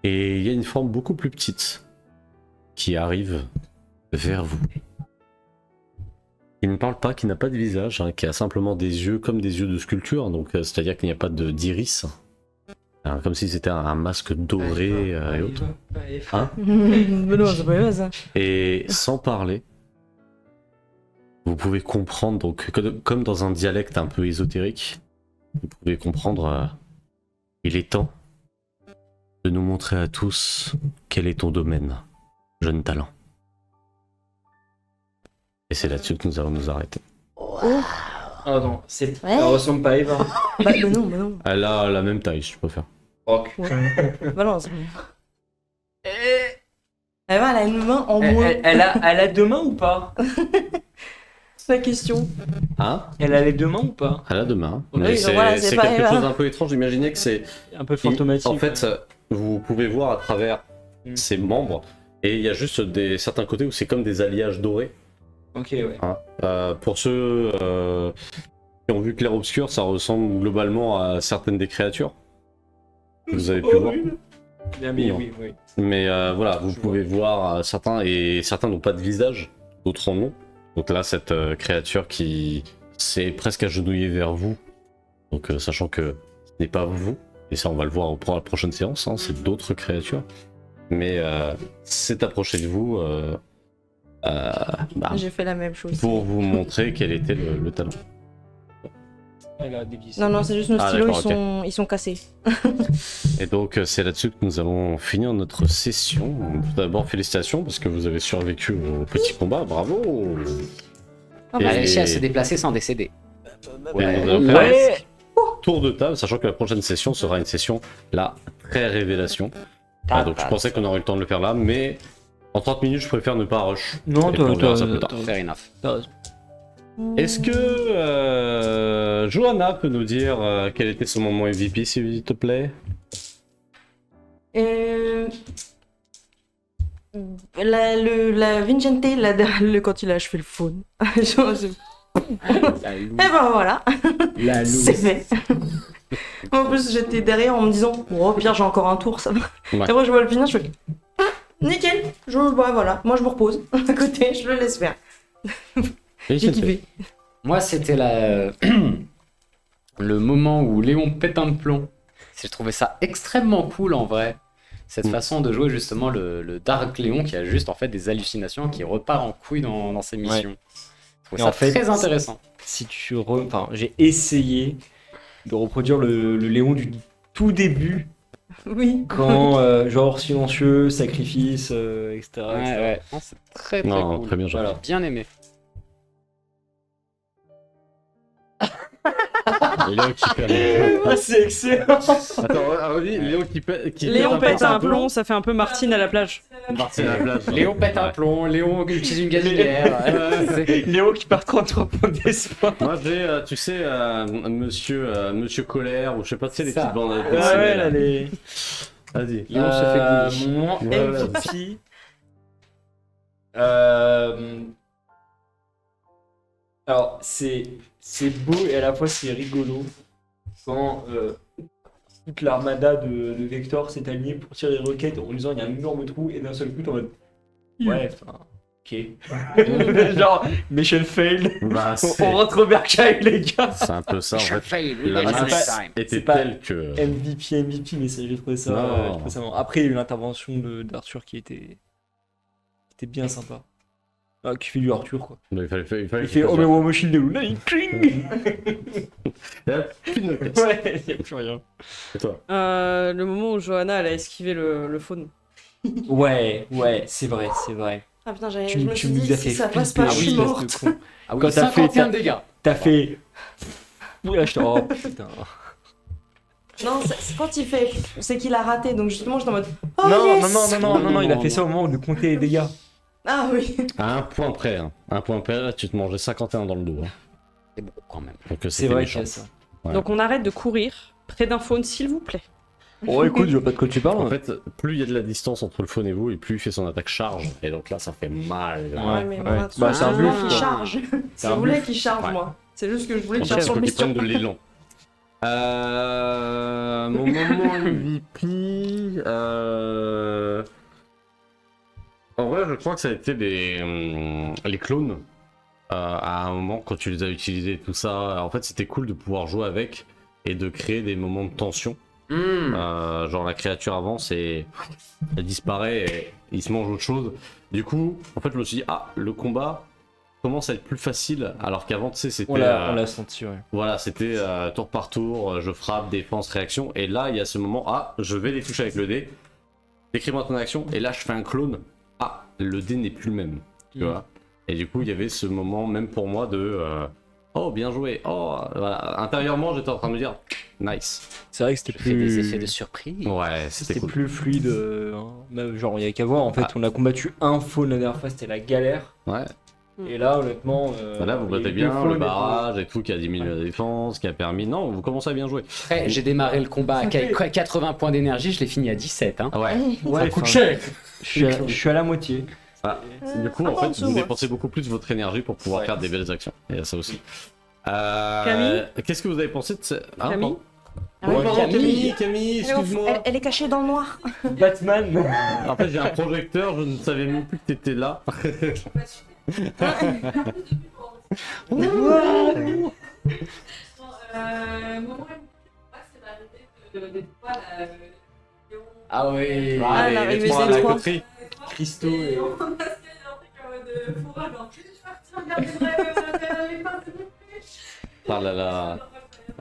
Et il y a une forme beaucoup plus petite qui arrive vers vous. Il ne parle pas, qui n'a pas de visage, hein, qui a simplement des yeux comme des yeux de sculpture, donc c'est-à-dire qu'il n'y a pas d'iris, hein, comme si c'était un masque doré et autres. Hein? Mais non, c'est pas vrai ça. Et sans parler, vous pouvez comprendre, donc comme dans un dialecte un peu ésotérique, vous pouvez comprendre, il est temps de nous montrer à tous quel est ton domaine, jeune talent. Et c'est là-dessus que nous allons nous arrêter. Ah non, c'est... Ouais. Elle ressemble pas à Eva. Bah non, bah non. Elle a la même taille, si je peux faire. Rock. Bah non, c'est elle a une main en moins. Elle a deux mains ou pas? C'est la question. Hein? Elle a les deux mains ou pas? Elle a deux mains. Oui, Mais donc voilà, c'est c'est pas quelque Eva. chose d'un peu étrange. Imaginez que c'est... Un peu fantomatique. En fait, vous pouvez voir à travers ses membres, et il y a juste certains côtés où c'est comme des alliages dorés. Ok, ouais. Hein. Pour ceux qui ont vu Clair Obscur, ça ressemble globalement à certaines des créatures que vous avez pu voir. Bien, mais Non. oui, oui. Mais voilà, vous Je pouvez voir certains, et certains n'ont pas de visage, d'autres en ont. Donc là, cette créature qui s'est presque agenouillée vers vous, donc sachant que ce n'est pas vous, et ça on va le voir pour la prochaine séance, hein, c'est d'autres créatures, mais s'est approché de vous J'ai fait la même chose. pour vous montrer quel était le talent. Elle a dévissé. Non, non, c'est juste nos Ah, stylos, d'accord, ils sont cassés. Et donc c'est là-dessus que nous allons finir notre session. Tout d'abord félicitations parce que vous avez survécu au petit combat, bravo. Elle a Et- réussi à se déplacer sans décéder. Et nous allons faire un tour de table, sachant que la prochaine session sera une session là très révélation. Donc je pensais qu'on aurait eu le temps de le faire là, mais En 30 minutes, je préfère ne pas rush. Non, Et puis on verra ça plus tard. t'as Fair enough. raison. Est-ce que Johanna peut nous dire quel était son moment MVP, s'il te plaît? La Vincente, quand il a achevé le faune. Et ben voilà, La c'est fait. En plus, j'étais derrière en me disant, bon, au pire, j'ai encore un tour, ça va. Ouais. Et après, je vois le finir, je fais, nickel, voilà, moi je me repose à côté, je le laisse faire. J'ai kiffé. Moi, c'était le moment où Léon pète un plomb. J'ai trouvé ça extrêmement cool en vrai. Cette façon de jouer justement le Dark Léon qui a juste en fait des hallucinations, qui repart en couille dans ses missions. Je trouve Et ça en fait, très intéressant. Si tu enfin, j'ai essayé de reproduire le Léon du tout début, Oui. quand genre silencieux, sacrifice, etc. Ouais, etc. ouais. Non, c'est très très Non, cool. très bien, Voilà, bien aimé. Léon qui perd. Ah, c'est excellent. Attends, redis, Léon qui pète. Léon pète un plomb, ça fait un peu Martine à la plage. Martin à la place. Léon pète un plomb, Léon utilise une gazinière. C'est- Léon qui perd 33 points d'espoir. Moi j'ai, tu sais, Monsieur Colère, ou je sais pas, tu sais, les Ça. petites bandes Ouais, dessinées, ouais, là. là, les. Vas-y. Léon se fait bully. Mon moment Voilà. MVP. Alors, c'est beau et à la fois c'est rigolo quand toute l'armada de Vector s'est alignée pour tirer les roquettes en disant il y a un énorme trou et d'un seul coup t'es en mode ouais, enfin, ok. Genre, mission failed. Bah, On rentre au bercail, les gars. c'est un peu ça en fait. Fail, La next menace time. était C'est pas- telle que. MVP, mais j'ai trouvé ça, Non. j'ai trouvé ça marrant. Après, il y a eu l'intervention d'Arthur qui était bien sympa. Ah, qui fait du Arthur, quoi. Il fallait Il qu'il fait fasse Oh, mais War Machine de Luna, il cling. ça. Plus de notes. Ouais, il n'y a plus rien. Et toi? Le moment où Johanna elle a esquivé le faune. Ouais, c'est vrai, c'est vrai. Ah putain, je Tu me suis nous dit, as fait si ça passe flipper, pas, je suis espèce morte. de con. Ah oui, Quand t'as fait 51 dégâts. T'as fait. Ouais, je te oh putain. Non, c'est quand il fait, c'est qu'il a raté, donc justement, j'étais en mode, oh Non, yes non, il a fait ça au moment de compter les dégâts. Ah oui. À un point près, hein. Un point près, là, tu te mangeais 51 dans le dos. Hein. C'est bon quand même. Donc C'est c'était vrai méchant. qu'il y a ça. Ouais. Donc on arrête de courir près d'un faune, s'il vous plaît. Oh, écoute, je vois pas de quoi tu parles. En fait, plus il y a de la distance entre le faune et vous, et plus il fait son attaque charge. Et donc là, ça fait mal. Ouais, mais ouais. moi, Bah, c'est un je bluff, voulais qu'il quoi. charge. C'est Je un voulais bluff. qu'il charge, Ouais. moi. C'est juste que je voulais En qu'il fait, charge il sur faut le qu'il prenne bestion. de l'élan. Mon moment MVP. En vrai, je crois que ça a été les clones. À un moment, quand tu les as utilisés et tout ça, en fait, c'était cool de pouvoir jouer avec et de créer des moments de tension. Genre la créature avance et elle disparaît et il se mange autre chose. Du coup, en fait, je me suis dit, ah, le combat commence à être plus facile, alors qu'avant, tu sais, c'était... On l'a senti, ouais. Voilà, c'était tour par tour, je frappe, défense, réaction. Et là, il y a ce moment, ah, je vais les toucher avec le dé. Décris-moi ton action. Et là, je fais un clone. Ah, le dé n'est plus le même. Tu vois. Et du coup, il y avait ce moment, même pour moi, de oh, bien joué. Oh, voilà. Intérieurement, j'étais en train de me dire nice. C'est vrai que c'était Je fais des effets plus. de surprise. Ouais, c'était C'était cool. plus fluide. Même, genre, il y avait qu'à voir. En fait, on a combattu un faune la dernière fois, c'était la galère. Ouais. Et là, honnêtement. Là, vous il y a battez eu bien, deux le faunes et barrage et tout, qui a diminué la défense, qui a permis. Non, vous commencez à bien jouer. Après, j'ai démarré le combat à 80 points d'énergie, je l'ai fini à 17. Hein. Ouais. tout. Ouais, Ça coûte enfin, cher. je suis à la moitié. Ah, du coup, un en peu en fait, dessous, vous moi. dépensez beaucoup plus votre énergie pour pouvoir Ouais. faire des belles actions. Il y a ça aussi. Camille Qu'est-ce que vous avez pensé de ce... Hein, Camille Ah ouais, pardon, Camille. Camille, excuse-moi. Elle est cachée dans le noir. Batman. En fait, j'ai un projecteur, je ne savais même plus que t'étais là. Ah oui. Ah, l'arrivée des trois. Christo et. Ah là là.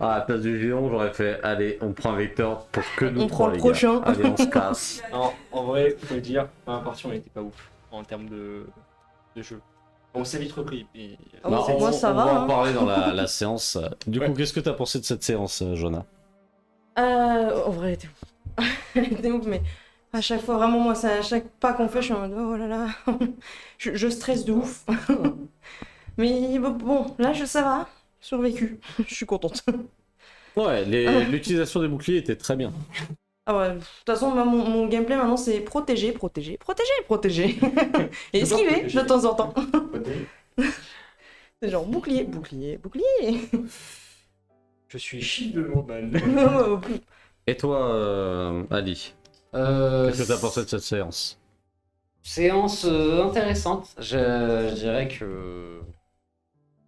Ah, à la place du géant, j'aurais fait allez, on prend Vector pour que nous On trois, prend le les prochain. gars. Allez, on se casse. Non, en vrai, faut le dire, la première partie, on était pas ouf en termes de jeu. On s'est vite repris. Et... Ah Non, ouais, moi, ça on va, va en hein. parler dans la séance. Du coup, Ouais. qu'est-ce que t'as pensé de cette séance, Jonah? En vrai, elle était ouf. Elle était ouf, mais À chaque fois, vraiment, moi, à chaque pas qu'on fait, je suis en mode oh là là, je stresse de ouf. Mais bon, là, ça va, survécu, je suis contente. Ouais, l'utilisation des boucliers était très bien. Ah ouais, de toute façon, mon gameplay maintenant, c'est protéger. Et esquiver de temps en temps. C'est genre bouclier. Je suis shield de Lourman. Et toi, Ali, qu'est-ce que t'as pensé de cette séance? Séance intéressante. Je dirais que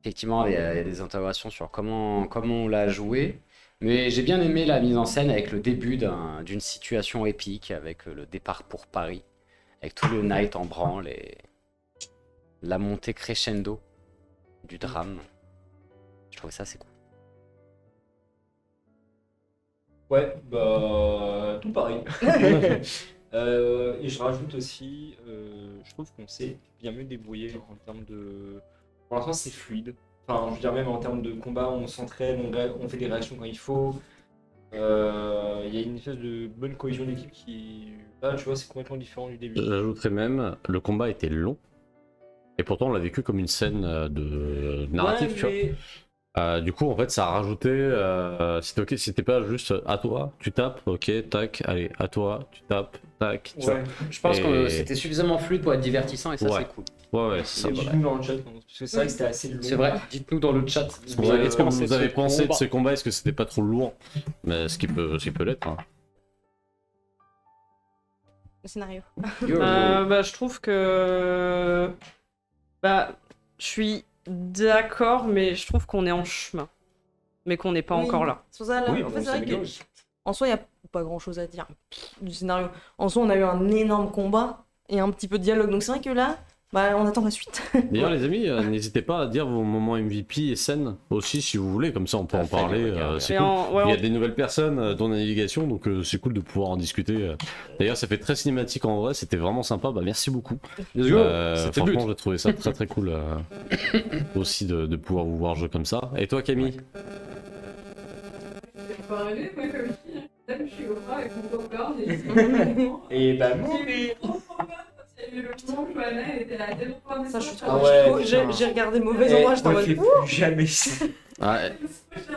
effectivement il y a des interrogations sur comment on l'a joué, mais j'ai bien aimé la mise en scène avec le début d'une situation épique, avec le départ pour Paris, avec tout le night en branle et la montée crescendo du drame. Je trouvais ça assez cool. Ouais, bah tout pareil. Et je rajoute aussi, je trouve qu'on s'est bien mieux débrouillé en termes de... Pour l'instant c'est fluide. Enfin, je veux dire même en termes de combat, on s'entraîne, on fait des réactions quand il faut. Il y a une espèce de bonne cohésion d'équipe qui... Là, tu vois, c'est complètement différent du début. J'ajouterais même, le combat était long. Et pourtant, on l'a vécu comme une scène de narrative, tu vois. Du coup, en fait, ça a rajouté. C'était ok, c'était pas juste à toi, tu tapes, ok, tac, allez, à toi, tu tapes, tac. Tu Ouais. Je pense Et- que c'était suffisamment fluide pour être divertissant et ça Ouais. c'est cool. Ouais, c'est ça. Et Voilà. dites-nous dans le chat, parce que c'est vrai que c'était assez long. C'est vrai, dites-nous dans le chat. Est-ce que vous avez pensé de combat. ce combat? Est-ce que c'était pas trop lourd? Mais ce qui peut l'être. Hein. Le scénario. Bah, je trouve que. Bah, je suis d'accord, mais je trouve qu'on est en chemin. Mais qu'on n'est pas Oui. encore là. C'est pour ça, là, Oui, en bon, fait, c'est vrai s'améliore. que en soi, il n'y a pas grand chose à dire du scénario. En soi, on a eu un énorme combat et un petit peu de dialogue. Donc c'est vrai que là, bah, on attend la suite. D'ailleurs, les amis, n'hésitez pas à dire vos moments MVP et scènes aussi si vous voulez, comme ça on peut en Fait, parler. regarde. C'est Et cool. ouais, Il y a des nouvelles personnes dans la navigation, donc c'est cool de pouvoir en discuter. D'ailleurs, ça fait très cinématique en vrai, c'était vraiment sympa. Bah, merci beaucoup. Let's go. C'était le but. Franchement, j'ai trouvé ça très très cool aussi de pouvoir vous voir jouer comme ça. Et toi, Camille? Faut arrêter, moi, comme je dis, je suis au bras avec mon popcorn et Et bah, j'ai eu trop de problèmes parce qu'il y avait le moment où Johanna était à tel point Ça, je suis Ah trop. ouais, J'ai regardé mauvais endroit, j'étais en on mode. fait plus jamais ça. Ah,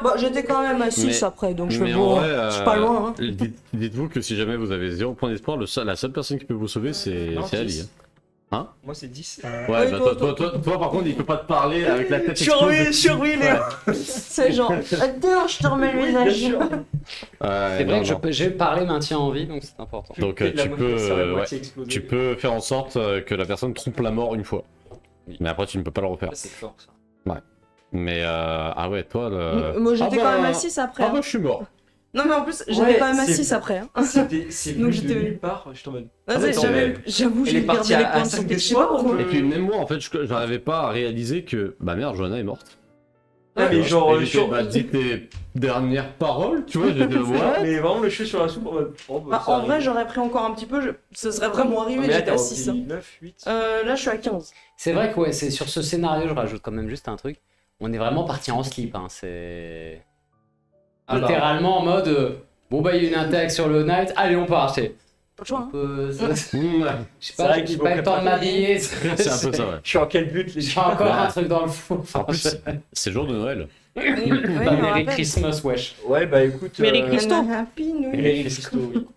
Bon, j'étais quand même à 6 Mais- après, donc je mais fais en bon, vrai, je suis pas loin. Hein. Dites-vous que si jamais vous avez 0 point d'espoir, la seule personne qui peut vous sauver, c'est Non, Ali. 10. Hein. Moi c'est 10. Ouais, Oui, bah, toi, toi, par contre, il peut pas te parler avec la tête explosée. Survie, Léo. C'est genre, attends, je te remets le visage. C'est vrai que j'ai parlé maintien en vie, donc c'est important. Donc tu peux faire en sorte que la personne trompe la mort une fois. Mais après, tu ne peux pas le refaire. C'est fort ça. Mais ah ouais, toi, le... Moi, j'étais Ah quand bah- même à 6 après. Ah hein. bah, je suis mort. Non, mais en plus, j'étais Ouais, quand même à c'est- 6 après. Hein. C'est Donc venu j'étais- de nulle part, je t'en mode. Ah, mais attends, mais- J'avoue, Elle j'ai est partie gardé les à points de 5 santé. de Je sais pas soir, pourquoi. Et puis même moi, en fait, j'arrivais pas à réaliser que, bah merde, Johanna est morte. Ouais, mais genre, Et j'étais, bah, dis tes dernières paroles, tu vois, j'étais voilà. Mais vraiment le cheveu sur la soupe en mode. Oh, bah, Bah, ça en arrive. vrai, j'aurais pris encore un petit peu, ce serait vraiment Ah, arrivé, mais là, j'étais t'as à 6. repris 9, 8. Là, je suis à 15. C'est vrai que ouais, c'est sur ce scénario, je rajoute quand même juste un truc. On est vraiment parti en slip, hein. C'est Ah bah. littéralement en mode bon bah il y a une attaque sur le night, allez on part. C'est Pas de choix. Hein. je sais C'est pas, vrai j'ai qu'il pas faut eu le temps de préparer. m'habiller. C'est un peu ça, ouais. Je suis en quel but les J'ai encore un truc dans le fond. En plus, c'est le jour de Noël. Oui, Bah, je me Merry rappelle. Christmas, wesh. Ouais, bah écoute. Merry Christmas. Happy New Year. Merry Christo, oui.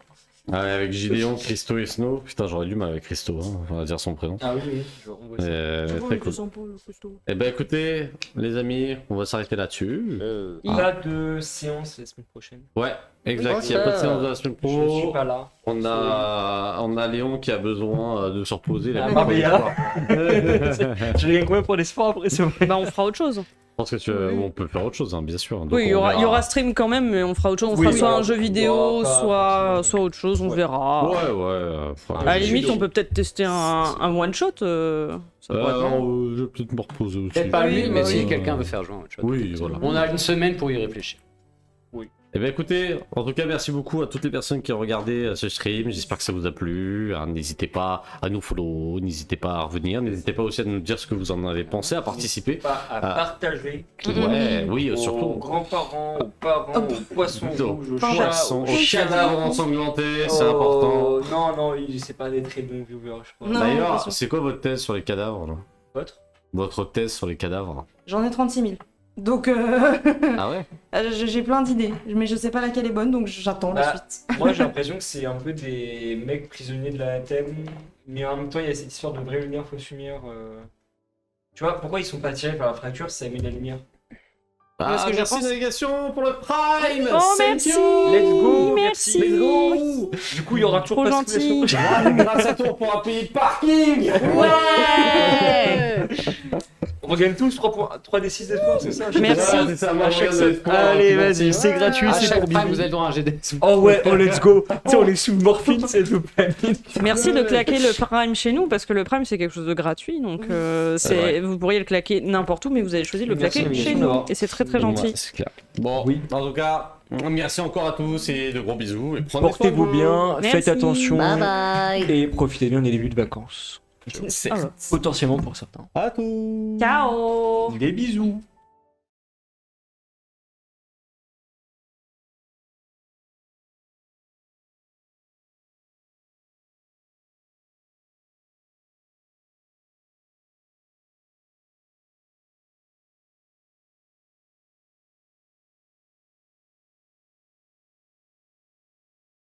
Ouais, avec Gideon, Christo et Snow. Putain, j'aurais dû avec Christo, hein, on va dire son prénom. Ah oui, oui, on voit ça. Très cool. Eh ben écoutez, les amis, on va s'arrêter là-dessus. Pas de séance la semaine prochaine. Ouais, exact. Il n'y a pas de séance de la semaine Je suis pro. pas là. On a Léon qui a besoin de se reposer. Ah, La Marbella. Je gagne combien pour l'espoir après ça? Bah, on fera autre chose. Je pense que on peut faire autre chose, hein, bien sûr. Donc, Oui, il y on aura, il y verra. aura stream quand même, mais on fera autre chose. On Oui, fera soit voilà. un jeu vidéo, Voilà, soit autre chose, on Ouais. verra. Ouais. À la jeu limite, vidéo. on peut peut-être tester un one shot. Ça pourrait être marrant. Je vais peut-être me reposer aussi. Peut-être pas Oui, lui, mais bah si oui. quelqu'un veut faire jouer un autre shot. Oui, voilà. On a une semaine pour y réfléchir. Eh bien écoutez, en tout cas merci beaucoup à toutes les personnes qui ont regardé ce stream, j'espère que ça vous a plu, hein, n'hésitez pas à nous follow, n'hésitez pas à revenir, n'hésitez pas aussi à nous dire ce que vous en avez pensé, à participer. Pas à partager Ouais, oui, aux surtout grands-parents, aux parents, aux poissons rouges, aux chats, poissons, aux aux cadavres ensanglantés, c'est important. Non, c'est pas des très bons viewers, je crois. Non, bien D'ailleurs, sûr. c'est quoi votre thèse sur les cadavres là Votre Votre thèse sur les cadavres J'en ai 36 000. Donc, Ah ouais j'ai plein d'idées, mais je sais pas laquelle est bonne, donc j'attends la Bah, suite. Moi j'ai l'impression que c'est un peu des mecs prisonniers de la thème, mais en même temps il y a cette histoire de vraie lumière, fausse lumière. Tu vois, pourquoi ils sont pas attirés par la fracture si ça émet de la lumière? Parce que je merci pense- navigation pour le Prime. Oh, Thank merci. you. Let's go, Merci. Let's go. Du coup il y aura toujours Trop pas gentil. Grâce à toi, on pourra payer le parking. Ouais. On regagne tous 3 des 6 espoirs, c'est ça? Merci. C'est ça, À chaque Mario, set. d'espoir, Allez, tout le monde, vas-y, c'est gratuit, À c'est chaque pour prime, Bibi. vous avez le droit à un GD. Oh ouais, oh let's go. Tu sais, on est sous morphine, s'il vous plaît. Merci de claquer le Prime chez nous parce que le Prime c'est quelque chose de gratuit donc vrai. vous pourriez le claquer n'importe où mais vous avez choisi de le Merci, claquer Navigation, chez nous d'avoir- et c'est très très Ouais, gentil. c'est clair. Bon, Oui. en tout cas, merci encore à tous et de gros bisous. Et prenez soin de Portez-vous vous. bien, Merci. faites attention Bye bye. et profitez bien des débuts de vacances. C'est Potentiellement pour certains. à tous. Ciao. Des bisous.